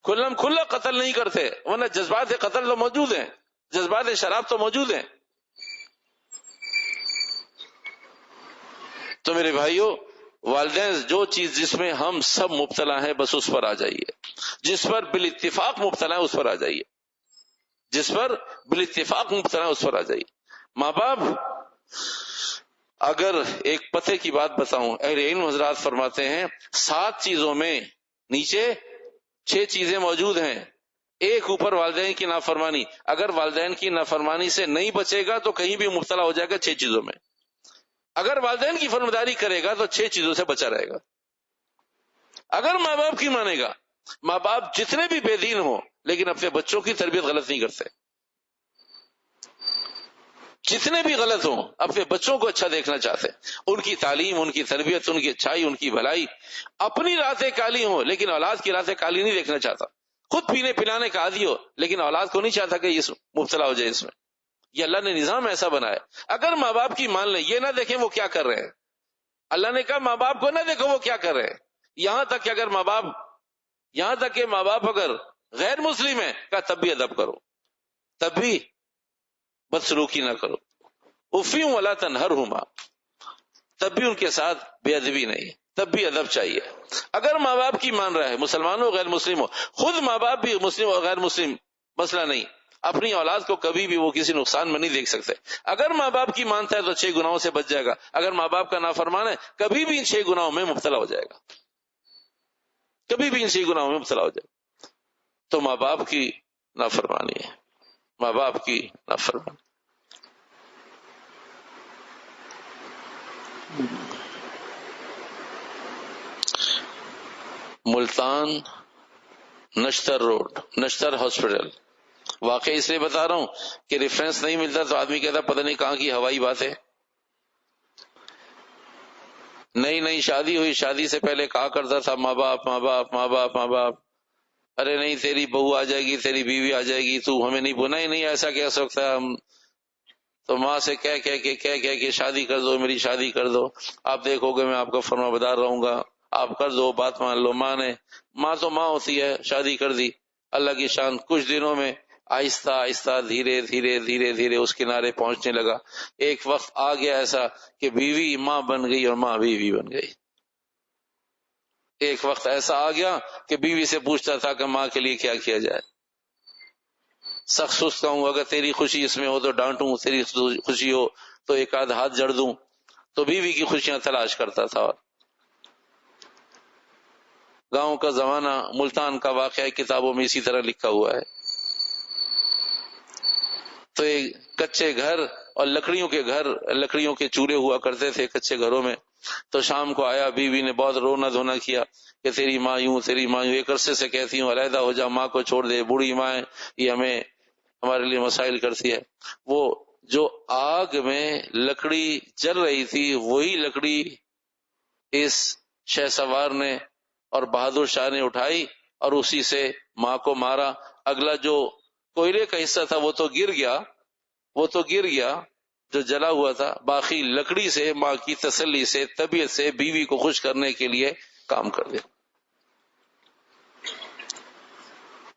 کھلم کھلا قتل نہیں کرتے, ورنہ جذبات قتل تو موجود ہیں, جذبات شراب تو موجود ہیں. تو میرے بھائیوں, والدین جو چیز جس میں ہم سب مبتلا ہیں بس اس پر آ جائیے, جس پر بالاتفاق مبتلا ہے اس پر آ جائیے, جس پر بالاتفاق مبتلا ہے اس پر آ جائیے. ماں باپ, اگر ایک پتے کی بات بتاؤں, اہل علم حضرات فرماتے ہیں 7 چیزوں میں نیچے 6 چیزیں موجود ہیں. ایک اوپر والدین کی نافرمانی, اگر والدین کی نافرمانی سے نہیں بچے گا تو کہیں بھی مبتلا ہو جائے گا 6 چیزوں میں. اگر والدین کی فرمانبرداری کرے گا تو 6 چیزوں سے بچا رہے گا. اگر ماں باپ کی مانے گا, ماں باپ جتنے بھی بے دین ہوں لیکن اپنے بچوں کی تربیت غلط نہیں کرتے, جتنے بھی غلط ہوں اپنے بچوں کو اچھا دیکھنا چاہتے, ان کی تعلیم, ان کی تربیت, ان کی اچھائی, ان کی بھلائی. اپنی راتیں کالی ہوں لیکن اولاد کی راتیں کالی نہیں دیکھنا چاہتا. خود پینے پلانے کا عادی ہو لیکن اولاد کو نہیں چاہتا کہ یہ مبتلا ہو جائے اس میں. یہ اللہ نے نظام ایسا بنایا. اگر ماں باپ کی مان لیں, یہ نہ دیکھیں وہ کیا کر رہے ہیں. اللہ نے کہا ماں باپ کو نہ دیکھو وہ کیا کر رہے ہیں. یہاں تک کہ اگر ماں باپ اگر غیر مسلم ہیں, کہا تب بھی ادب کرو, تب بھی بدسلوکی نہ کرو. افیوں ولا تنہرہما, تب بھی ان کے ساتھ بے ادبی نہیں, تب بھی ادب چاہیے. اگر ماں باپ کی مان رہا ہے, مسلمان ہو غیر مسلم ہو, خود ماں باپ بھی مسلم اور غیر مسلم مسئلہ نہیں. اپنی اولاد کو کبھی بھی وہ کسی نقصان میں نہیں دیکھ سکتے. اگر ماں باپ کی مانتا ہے تو 6 گناہوں سے بچ جائے گا. اگر ماں باپ کا نافرمان ہے کبھی بھی ان 6 گناہوں میں مبتلا ہو جائے گا. کبھی بھی ان 6 گناہوں میں مبتلا ہو جائے گا. تو ماں باپ کی نافرمانی ہے، ماں باپ کی نافرمانی. ملتان نشتر روڈ، نشتر ہاسپٹل. واقعی اس لیے بتا رہا ہوں کہ ریفرنس نہیں ملتا تو آدمی کہتا پتہ نہیں کہاں کی ہوائی بات ہے. نئی نئی شادی ہوئی، شادی سے پہلے کہا کرتا تھا ماں باپ ماں باپ ماں باپ ماں باپ. ارے نہیں تیری بہو آ جائے گی، تیری بیوی آ جائے گی، تو ہمیں نہیں بولا ہی نہیں ایسا کہہ سکتا ہم. تو ماں سے کہہ کے شادی کر دو، میری شادی کر دو، آپ دیکھو گے میں آپ کا فرما بدار رہوں گا، آپ کر دو، بات مان لو. ماں نے، ماں تو ماں ہوتی ہے، شادی کر دی. اللہ کی شان، کچھ دنوں میں آہستہ آہستہ دھیرے دھیرے دھیرے دھیرے اس کنارے پہنچنے لگا. ایک وقت آ گیا ایسا کہ بیوی ماں بن گئی اور ماں بیوی بن گئی. ایک وقت ایسا آ گیا کہ بیوی سے پوچھتا تھا کہ ماں کے لیے کیا کیا جائے. سخت سوچتا ہوں اگر تیری خوشی اس میں ہو تو ڈانٹوں، تیری خوشی ہو تو ایک آدھ ہاتھ جڑ دوں. تو بیوی کی خوشیاں تلاش کرتا تھا. گاؤں کا زمانہ، ملتان کا واقعہ کتابوں میں اسی طرح لکھا ہوا ہے. تو ایک کچے گھر اور لکڑیوں کے گھر، لکڑیوں کے چولہے ہوا کرتے تھے کچے گھروں میں. تو شام کو آیا، بیوی نے بہت رونا دھونا کیا کہ تیری ماں یوں، تیری ماں یوں. ایک عرصے سے کہتی ہوں علیحدہ ہو جا، ماں کو چھوڑ دے، بوڑھی ماں ہے یہ ہمیں ہمارے لیے مسائل کرتی ہے. وہ جو آگ میں لکڑی جل رہی تھی وہی لکڑی اس شہ سوار نے اور بہادر شاہ نے اٹھائی اور اسی سے ماں کو مارا. اگلا جو کوئلے کا حصہ تھا وہ تو گر گیا جو جلا ہوا تھا. باقی لکڑی سے ماں کی تسلی سے، طبیعت سے بیوی کو خوش کرنے کے لیے کام کر دیا.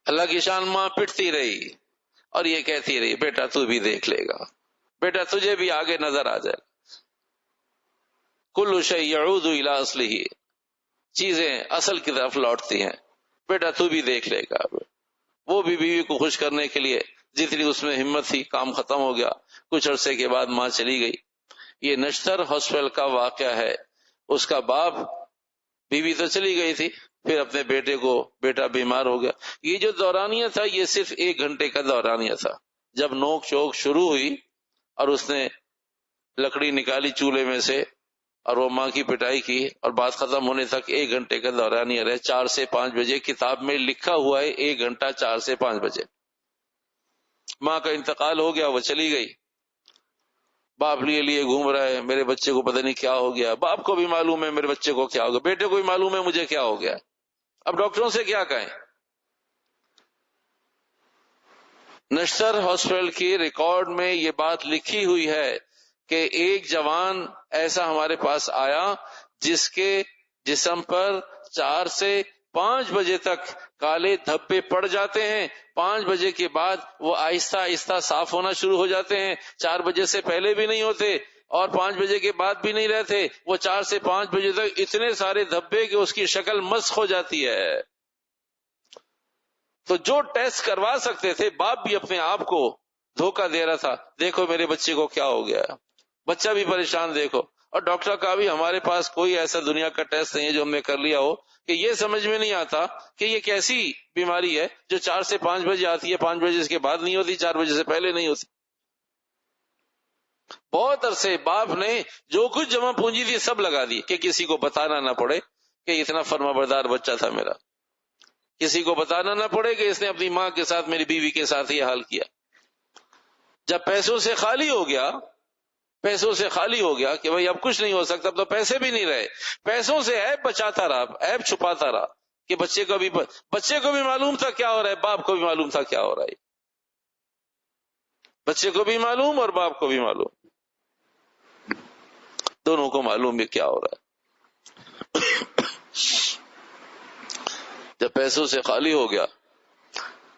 اللہ کی شان، ماں پٹتی رہی اور یہ کہتی رہی بیٹا تو بھی دیکھ لے گا، بیٹا تجھے بھی آگے نظر آ جائے. کل شیء یعود الی اصلہ، چیزیں اصل کی طرف لوٹتی ہیں، بیٹا تو بھی دیکھ لے گا. وہ بھی بیوی کو خوش کرنے کے لیے جتنی اس میں ہمت تھی، کام ختم ہو گیا. کچھ عرصے کے بعد ماں چلی گئی. یہ نشتر ہاسپٹل کا واقعہ ہے. اس کا باپ، بیوی تو چلی گئی تھی، پھر اپنے بیٹے کو، بیٹا بیمار ہو گیا. یہ جو دورانیہ تھا یہ صرف 1 گھنٹے کا دورانیہ تھا. جب نوک چوک شروع ہوئی اور اس نے لکڑی نکالی چولہے میں سے اور وہ ماں کی پٹائی کی اور بات ختم ہونے تک 1 گھنٹے کا دورانیہ رہے. 4 سے 5 بجے کتاب میں لکھا ہوا ہے 1 گھنٹہ 4 سے 5 بجے. ماں کا انتقال ہو گیا، وہ چلی گئی. باپ لیے گھوم رہا ہے، میرے بچے کو پتہ نہیں کیا ہو گیا. باپ کو بھی معلوم ہے میرے بچے کو کیا ہو گیا، بیٹے کو بھی معلوم ہے مجھے کیا ہو گیا. اب ڈاکٹروں سے کیا کہیں. نشتر ہاسپٹل کی ریکارڈ میں یہ بات لکھی ہوئی ہے کہ ایک جوان ایسا ہمارے پاس آیا جس کے جسم پر 4 سے 5 بجے تک کالے دھبے پڑ جاتے ہیں. 5 بجے کے بعد وہ آہستہ آہستہ صاف ہونا شروع ہو جاتے ہیں. 4 بجے سے پہلے بھی نہیں ہوتے اور 5 بجے کے بعد بھی نہیں رہتے. وہ 4 سے 5 بجے تک اتنے سارے دھبے کہ اس کی شکل مسخ ہو جاتی ہے. تو جو ٹیسٹ کروا سکتے تھے، باپ بھی اپنے آپ کو دھوکہ دے رہا تھا، دیکھو میرے بچے کو کیا ہو گیا، بچہ بھی پریشان دیکھو. اور ڈاکٹر کا بھی ہمارے پاس کوئی ایسا دنیا کا ٹیسٹ نہیں ہے جو ہم نے کر لیا ہو کہ یہ سمجھ میں نہیں آتا کہ یہ کیسی بیماری ہے جو 4 سے 5 بجے آتی ہے، 5 بجے اس کے بعد نہیں ہوتی، 4 بجے سے پہلے نہیں ہوتی. بہت عرصے باپ نے جو کچھ جمع پونجی تھی سب لگا دی کہ کسی کو بتانا نہ پڑے کہ اتنا فرما بردار بچہ تھا میرا، کسی کو بتانا نہ پڑے کہ اس نے اپنی ماں کے ساتھ، میری بیوی کے ساتھ یہ حال کیا. جب پیسوں سے خالی ہو گیا کہ بھائی اب کچھ نہیں ہو سکتا، اب تو پیسے بھی نہیں رہے، پیسوں سے عیب بچاتا رہا، عیب چھپاتا رہا کہ بچے کو بھی معلوم تھا کیا ہو رہا ہے، باپ کو بھی معلوم تھا کیا ہو رہا ہے، بچے کو بھی معلوم اور باپ کو بھی معلوم، دونوں کو معلوم ہے کیا ہو رہا ہے. جب پیسوں سے خالی ہو گیا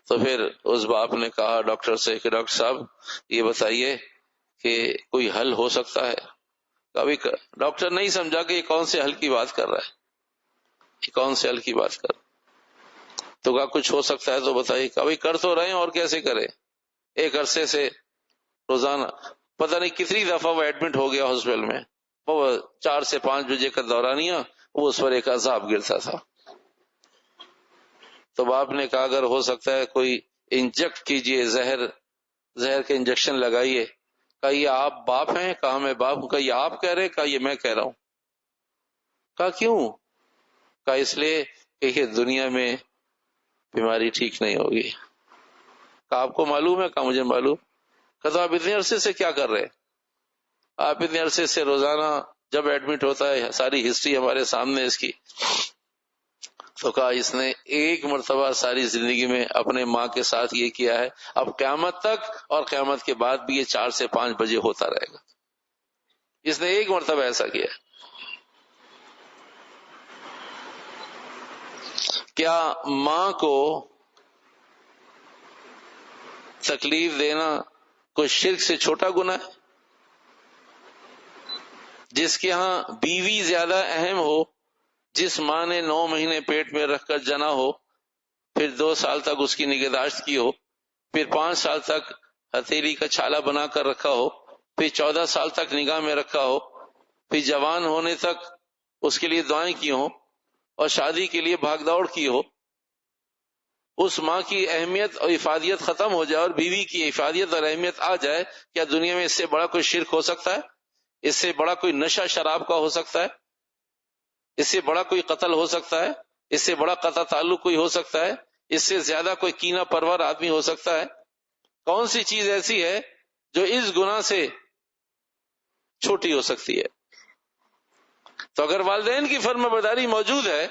تو پھر اس باپ نے کہا ڈاکٹر سے کہ ڈاکٹر صاحب یہ بتائیے کہ کوئی حل ہو سکتا ہے. کبھی ڈاکٹر نہیں سمجھا کہ یہ کون سے حل کی بات کر رہا ہے، یہ کون سے حل کی بات کر رہا ہے. تو کہا کچھ ہو سکتا ہے تو بتائیے. کہا بھائی کر تو رہے ہیں اور کیسے کرے. ایک عرصے سے روزانہ پتہ نہیں کتنی دفعہ وہ ایڈمٹ ہو گیا ہاسپٹل میں. وہ 4 سے 5 بجے کا دورانیہ وہ اس پر ایک عذاب گرتا تھا. تو باپ نے کہا اگر ہو سکتا ہے کوئی انجیکٹ کیجئے, زہر کے انجیکشن لگائیے. کہا یہ آپ باپ ہیں؟ کہا میں باپ ہوں. کہا یہ آپ کہہ رہے؟ کہا یہ میں کہہ رہا ہوں. کہا کیوں؟ کہا اس لیے کہ یہ دنیا میں بیماری ٹھیک نہیں ہوگی. کہا آپ کو معلوم ہے؟ کہا مجھے معلوم. کہا تو آپ اتنے عرصے سے کیا کر رہے؟ آپ اتنے عرصے سے روزانہ جب ایڈمٹ ہوتا ہے ساری ہسٹری ہمارے سامنے اس کی. تو کہا اس نے ایک مرتبہ ساری زندگی میں اپنے ماں کے ساتھ یہ کیا ہے, اب قیامت تک اور قیامت کے بعد بھی یہ 4 سے 5 بجے ہوتا رہے گا. اس نے ایک مرتبہ ایسا کیا. کیا ماں کو تکلیف دینا کوئی شرک سے چھوٹا گناہ ہے؟ جس کے ہاں بیوی زیادہ اہم ہو, جس ماں نے 9 مہینے پیٹ میں رکھ کر جنا ہو, پھر 2 سال تک اس کی نگہداشت کی ہو, پھر 5 سال تک ہتھیلی کا چھالا بنا کر رکھا ہو, پھر 14 سال تک نگاہ میں رکھا ہو, پھر جوان ہونے تک اس کے لیے دعائیں کی ہوں اور شادی کے لیے بھاگ دوڑ کی ہو, اس ماں کی اہمیت اور افادیت ختم ہو جائے اور بیوی کی افادیت اور اہمیت آ جائے, کیا دنیا میں اس سے بڑا کوئی شرک ہو سکتا ہے؟ اس سے بڑا کوئی نشہ شراب کا ہو سکتا ہے؟ اس سے بڑا کوئی قتل ہو سکتا ہے؟ اس سے بڑا قطع تعلق کوئی ہو سکتا ہے؟ اس سے زیادہ کوئی کینہ پرور آدمی ہو سکتا ہے؟ کون سی چیز ایسی ہے جو اس گناہ سے چھوٹی ہو سکتی ہے؟ تو اگر والدین کی فرمانبرداری موجود ہے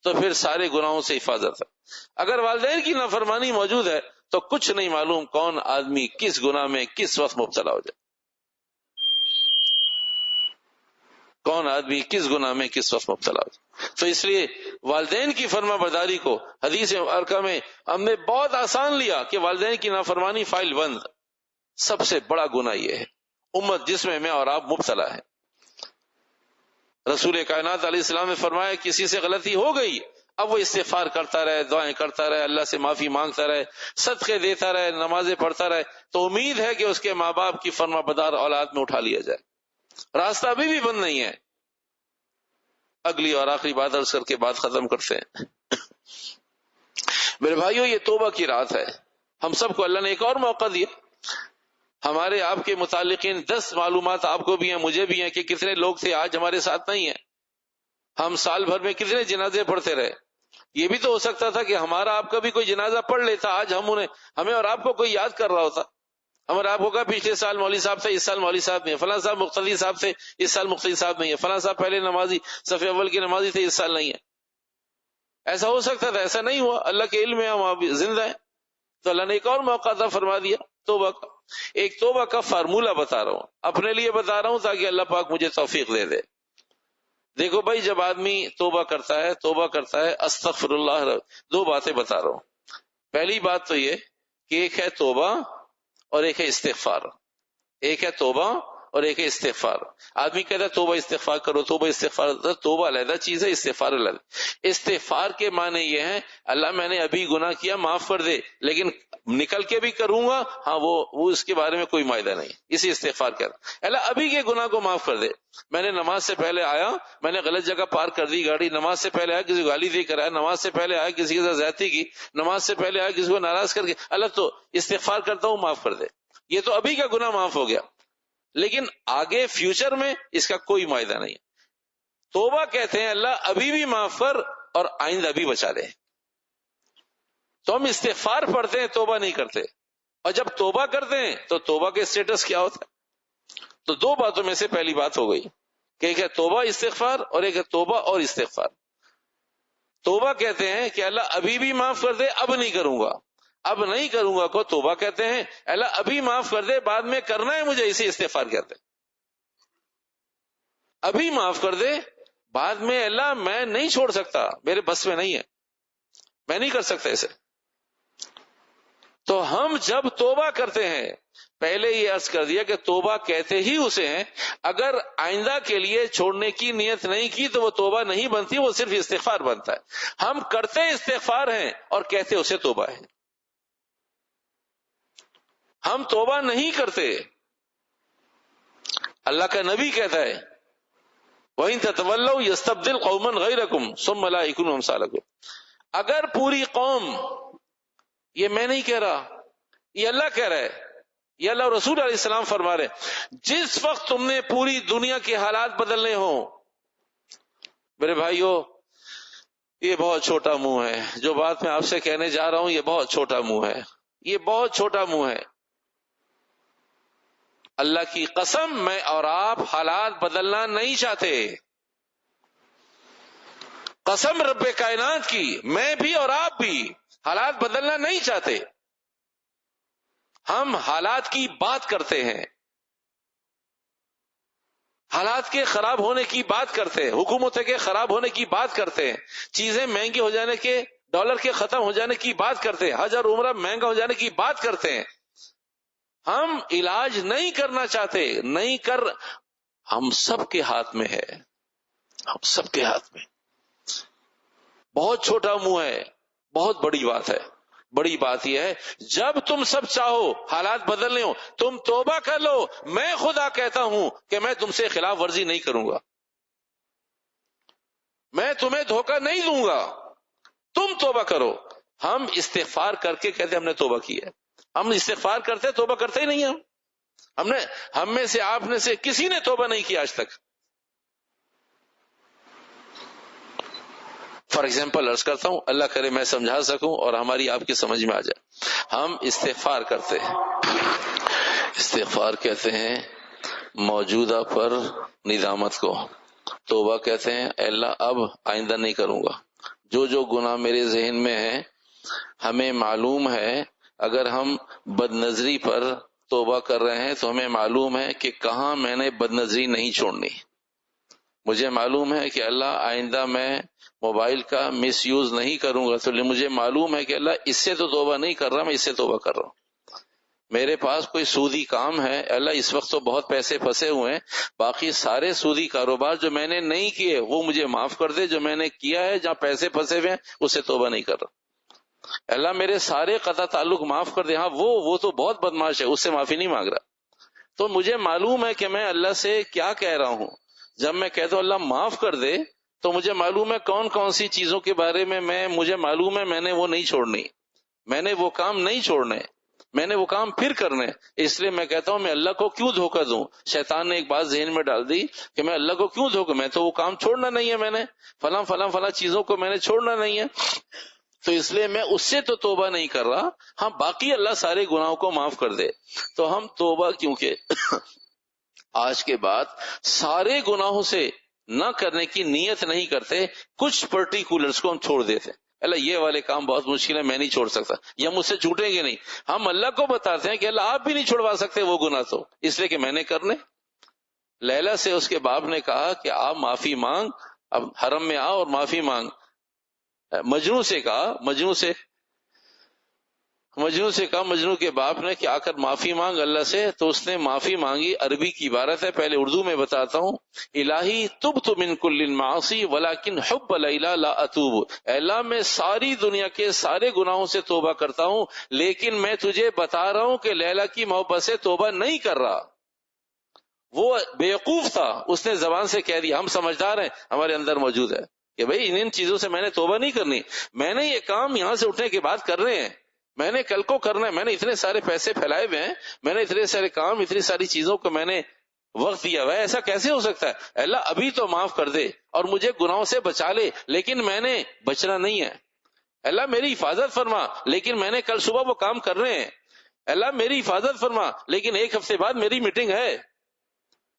تو پھر سارے گناہوں سے حفاظت ہے. اگر والدین کی نافرمانی موجود ہے تو کچھ نہیں معلوم کون آدمی کس گناہ میں کس وقت مبتلا ہو جائے, کون آدمی کس گناہ میں کس وقت مبتلا ہو جائے. تو اس لیے والدین کی فرمانبرداری کو حدیث مبارکہ میں ہم نے بہت آسان لیا کہ والدین کی نافرمانی فائل بند. سب سے بڑا گناہ یہ ہے امت جس میں اور آپ مبتلا ہے. رسول کائنات علیہ السلام نے فرمایا کسی سے غلطی ہو گئی, اب وہ استغفار کرتا رہے, دعائیں کرتا رہے, اللہ سے معافی مانگتا رہے, صدقے دیتا رہے, نمازیں پڑھتا رہے, تو امید ہے کہ اس کے ماں باپ کی فرمانبردار اولاد میں اٹھا لیا جائے. راستہ ابھی بھی بند نہیں ہے. اگلی اور آخری بات عرض کر کے بات ختم کرتے ہیں. میرے بھائیو, یہ توبہ کی رات ہے. ہم سب کو اللہ نے ایک اور موقع دیا. ہمارے آپ کے متعلقین 10 معلومات آپ کو بھی ہیں, مجھے بھی ہیں کہ کتنے لوگ تھے آج ہمارے ساتھ نہیں ہیں. ہم سال بھر میں کتنے جنازے پڑھتے رہے. یہ بھی تو ہو سکتا تھا کہ ہمارا آپ کا بھی کوئی جنازہ پڑھ لیتا, آج ہمیں اور آپ کو کوئی یاد کر رہا ہوتا. ہمارا آپ کو کہا پچھلے سال مولوی صاحب تھے, اس سال مولوی صاحب نہیں ہے, فلاں صاحب مقتدی صاحب تھے, اس سال مقتدی صاحب نہیں ہے, فلاں صاحب پہلے نمازی صف اول کی نمازی تھے, اس سال نہیں ہے. ایسا ہو سکتا تھا, ایسا نہیں ہوا. اللہ کے علم میں ہم اب زندہ ہیں. تو اللہ نے ایک اور موقع عطا فرما دیا توبہ کا. ایک توبہ کا فارمولہ بتا رہا ہوں, اپنے لیے بتا رہا ہوں تاکہ اللہ پاک مجھے توفیق دے دے. دیکھو بھائی, جب آدمی توبہ کرتا ہے استغفر اللہ, 2 باتیں بتا رہا ہوں. پہلی بات تو یہ کہ ایک ہے توبہ اور ایک ہے استغفار. ایک ہے توبہ اور ایک ہے استغفار. آدمی کہتا ہے توبہ استغفار کرو, توبہ استغفار. توبہ علیحدہ چیز ہے, استغفار علیحدہ. استغفار کے معنی یہ ہے اللہ میں نے ابھی گناہ کیا معاف کر دے, لیکن نکل کے بھی کروں گا, ہاں وہ اس کے بارے میں کوئی معاہدہ نہیں. اسی استغفار کہتا اللہ ابھی کے گناہ کو معاف کر دے. میں نے نماز سے پہلے آیا, میں نے غلط جگہ پارک کر دی گاڑی, نماز سے پہلے آیا کسی کو گالی دے کر آیا, نماز سے پہلے آیا کسی کے ساتھ زیادتی کی, نماز سے پہلے آیا کسی کو ناراض کر کے, اللہ تو استغفار کرتا ہوں معاف کر دے. یہ تو ابھی کا گناہ معاف ہو گیا, لیکن آگے فیوچر میں اس کا کوئی معاہدہ نہیں. توبہ کہتے ہیں اللہ ابھی بھی معاف کر اور آئندہ بھی بچا لے. تو ہم استغفار پڑھتے ہیں, توبہ نہیں کرتے. اور جب توبہ کرتے ہیں تو توبہ کے سٹیٹس کیا ہوتا ہے؟ تو 2 باتوں میں سے پہلی بات ہو گئی کہ ایک ہے توبہ استغفار اور ایک ہے توبہ اور استغفار. توبہ کہتے ہیں کہ اللہ ابھی بھی معاف کر دے, اب نہیں کروں گا, اب نہیں کروں گا کو توبہ کہتے ہیں. اللہ ابھی معاف کر دے, بعد میں کرنا ہے مجھے, اسے استغفار کہتے ہیں. ابھی معاف کر دے, بعد میں اللہ میں نہیں چھوڑ سکتا, میرے بس میں نہیں ہے, میں نہیں کر سکتا اسے. تو ہم جب توبہ کرتے ہیں، پہلے یہ عرض کر دیا کہ توبہ کہتے ہی اسے ہیں، اگر آئندہ کے لیے چھوڑنے کی نیت نہیں کی تو وہ توبہ نہیں بنتی، وہ صرف استغفار بنتا ہے۔ ہم کرتے استغفار ہیں اور کہتے اسے توبہ ہے، ہم توبہ نہیں کرتے۔ اللہ کا نبی کہتا ہے وَإِن تَتَوَلَّوْا يَسْتَبْدِلْ قَوْمًا غَيْرَكُمْ ثُمَّ لَا يَكُونُوا أَمْثَالَكُمْ۔ اگر پوری قوم، یہ میں نہیں کہہ رہا، یہ اللہ کہہ رہا ہے، یہ اللہ رسول علیہ السلام فرما رہے ہیں، جس وقت تم نے پوری دنیا کے حالات بدلنے ہوں، میرے بھائیو یہ بہت چھوٹا منہ ہے، جو بات میں آپ سے کہنے جا رہا ہوں یہ بہت چھوٹا منہ ہے، یہ بہت چھوٹا منہ ہے۔ اللہ کی قسم میں اور آپ حالات بدلنا نہیں چاہتے، قسم رب کائنات کی، میں بھی اور آپ بھی حالات بدلنا نہیں چاہتے۔ ہم حالات کی بات کرتے ہیں، حالات کے خراب ہونے کی بات کرتے ہیں، حکومتوں کے خراب ہونے کی بات کرتے ہیں، چیزیں مہنگی ہو جانے کے، ڈالر کے ختم ہو جانے کی بات کرتے ہیں، حج اور عمرہ مہنگا ہو جانے کی بات کرتے ہیں۔ ہم علاج نہیں کرنا چاہتے، نہیں کر، ہم سب کے ہاتھ میں ہے، ہم سب کے ہاتھ میں۔ بہت چھوٹا منہ ہے، بہت بڑی بات ہے۔ بڑی بات یہ ہے جب تم سب چاہو حالات بدلنے ہو تم توبہ کر لو، میں خدا کہتا ہوں کہ میں تم سے خلاف ورزی نہیں کروں گا، میں تمہیں دھوکہ نہیں دوں گا، تم توبہ کرو۔ ہم استغفار کر کے کہتے ہم نے توبہ کی ہے، ہم استغفار کرتے توبہ کرتے ہی نہیں ہیں۔ ہم میں سے آپ میں سے کسی نے توبہ نہیں کی آج تک۔ فار ایگزامپل عرض کرتا ہوں، اللہ کرے میں سمجھا سکوں اور ہماری آپ کی سمجھ میں آ جائے۔ ہم استغفار کرتے ہیں، استغفار کہتے ہیں موجودہ پر ندامت کو، توبہ کہتے ہیں اے اللہ اب آئندہ نہیں کروں گا، جو گناہ میرے ذہن میں ہے ہمیں معلوم ہے، اگر ہم بد نظری پر توبہ کر رہے ہیں تو ہمیں معلوم ہے کہ کہاں میں نے بد نظری نہیں چھوڑنی، مجھے معلوم ہے کہ اللہ آئندہ میں موبائل کا مس یوز نہیں کروں گا، تو مجھے معلوم ہے کہ اللہ اس سے تو توبہ نہیں کر رہا، میں اس سے توبہ کر رہا ہوں۔ میرے پاس کوئی سودی کام ہے، اللہ اس وقت تو بہت پیسے پھنسے ہوئے ہیں، باقی سارے سودی کاروبار جو میں نے نہیں کیے وہ مجھے معاف کر دے، جو میں نے کیا ہے جہاں پیسے پھنسے ہوئے ہیں اس سے توبہ نہیں کر رہا۔ اللہ میرے سارے قطع تعلق معاف کر دے، ہاں وہ تو بہت بدماش ہے، اس سے معافی نہیں مانگ رہا۔ تو مجھے معلوم ہے کہ میں اللہ سے کیا کہہ رہا ہوں، جب میں کہتا ہوں اللہ معاف کر دے تو مجھے معلوم ہے کون کون سی چیزوں کے بارے میں مجھے معلوم ہے میں نے وہ نہیں چھوڑنی، میں نے وہ کام نہیں چھوڑنے، میں نے وہ کام پھر کرنے، اس لیے میں کہتا ہوں میں اللہ کو کیوں دھوکہ دوں۔ شیطان نے ایک بات ذہن میں ڈال دی کہ میں اللہ کو کیوں دھوکہ، میں تو وہ کام چھوڑنا نہیں ہے، میں نے فلاں چیزوں کو میں نے چھوڑنا نہیں ہے، تو اس لیے میں اس سے تو توبہ نہیں کر رہا، ہاں باقی اللہ سارے گناہوں کو معاف کر دے۔ تو ہم توبہ کیونکہ آج کے بعد سارے گناہوں سے نہ کرنے کی نیت نہیں کرتے، کچھ پرٹیکولرز کو ہم چھوڑ دیتے، اللہ یہ والے کام بہت مشکل ہے میں نہیں چھوڑ سکتا، یا مجھ سے چھوٹیں گے نہیں۔ ہم اللہ کو بتاتے ہیں کہ اللہ آپ بھی نہیں چھوڑوا سکتے وہ گناہ، تو اس لیے کہ میں نے کرنے۔ لیلا سے اس کے باپ نے کہا کہ آپ معافی مانگ، اب حرم میں آؤ اور معافی مانگ۔ مجنوں سے کہا، مجنوں کے باپ نے کہ آ کر معافی مانگ اللہ سے، تو اس نے معافی مانگی۔ عربی کی عبارت ہے، پہلے اردو میں بتاتا ہوں، الہی تبت من کل المعاصی ولکن حب لیلا لا اتوب، اے اللہ میں ساری دنیا کے سارے گناہوں سے توبہ کرتا ہوں لیکن میں تجھے بتا رہا ہوں کہ لیلا کی محبت سے توبہ نہیں کر رہا۔ وہ بیوقوف تھا، اس نے زبان سے کہہ دیا، ہم سمجھدار ہیں ہمارے اندر موجود ہے کہ بھئی ان چیزوں سے میں نے توبہ نہیں کرنی، میں نے یہ کام یہاں سے اٹھنے کے بعد کر رہے ہیں، میں نے کل کو کرنا ہے، میں نے اتنے سارے پیسے پھیلائے ہوئے ہیں، میں نے اتنے سارے کام، اتنی ساری چیزوں کو میں نے وقت دیا ہوا ہے، ایسا کیسے ہو سکتا ہے؟ اللہ ابھی تو معاف کر دے اور مجھے گناہوں سے بچا لے، لیکن میں نے بچنا نہیں ہے۔ اللہ میری حفاظت فرما، لیکن میں نے کل صبح وہ کام کر رہے ہیں۔ اللہ میری حفاظت فرما، لیکن ایک ہفتے بعد میری میٹنگ ہے۔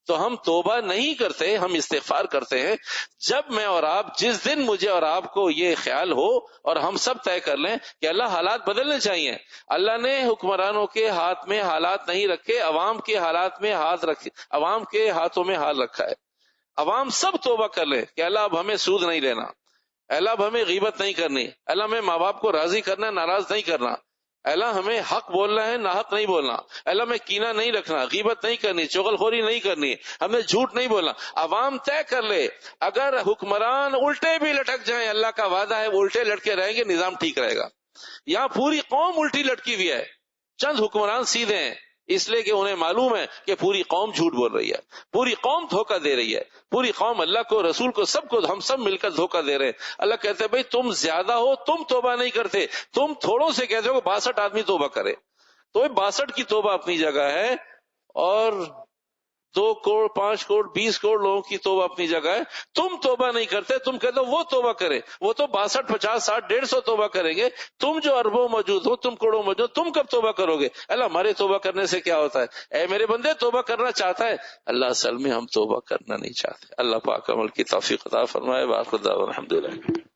تو ہم توبہ نہیں کرتے، ہم استغفار کرتے ہیں۔ جب میں اور آپ، جس دن مجھے اور آپ کو یہ خیال ہو اور ہم سب طے کر لیں کہ اللہ حالات بدلنے چاہیے، اللہ نے حکمرانوں کے ہاتھ میں حالات نہیں رکھے، عوام کے حالات میں ہاتھ رکھے، عوام کے ہاتھوں میں حال رکھا ہے۔ عوام سب توبہ کر لیں کہ اللہ اب ہمیں سود نہیں لینا، اللہ اب ہمیں غیبت نہیں کرنی، اللہ ہمیں ماں باپ کو راضی کرنا، ناراض نہیں کرنا، اللہ ہمیں حق بولنا ہے، ناحق نہیں بولنا، اللہ میں کینہ نہیں رکھنا، غیبت نہیں کرنی، چغل خوری نہیں کرنی، ہمیں جھوٹ نہیں بولنا. عوام طے کر لے، اگر حکمران الٹے بھی لٹک جائیں اللہ کا وعدہ ہے وہ الٹے لٹکے رہیں گے، نظام ٹھیک رہے گا. یہاں پوری قوم الٹی لٹکی ہوئی ہے، چند حکمران سیدھے ہیں اس لیے کہ انہیں معلوم ہے کہ پوری قوم جھوٹ بول رہی ہے، پوری قوم دھوکہ دے رہی ہے، پوری قوم اللہ کو، رسول کو، سب کو، ہم سب مل کر دھوکہ دے رہے ہیں. اللہ کہتے ہیں بھائی تم زیادہ ہو، تم توبہ نہیں کرتے، تم تھوڑوں سے کہتے ہو کہ 62 آدمی توبہ کرے. تو 62 کی توبہ اپنی جگہ ہے، اور 2 کروڑ 5 کروڑ 20 کروڑ لوگوں کی توبہ اپنی جگہ ہے. تم توبہ نہیں کرتے، تم کہتے ہو وہ توبہ کرے، وہ تو 62 50 60 150 توبہ کریں گے، تم جو اربوں موجود ہو، تم کروڑوں موجود ہو، تم کب توبہ کرو گے؟ اللہ ہمارے توبہ کرنے سے کیا ہوتا ہے؟ اے میرے بندے توبہ کرنا چاہتا ہے اللہ، اصل میں ہم توبہ کرنا نہیں چاہتے. اللہ پاک عمل کی توفیق عطا فرمائے. باقی الحمدللہ.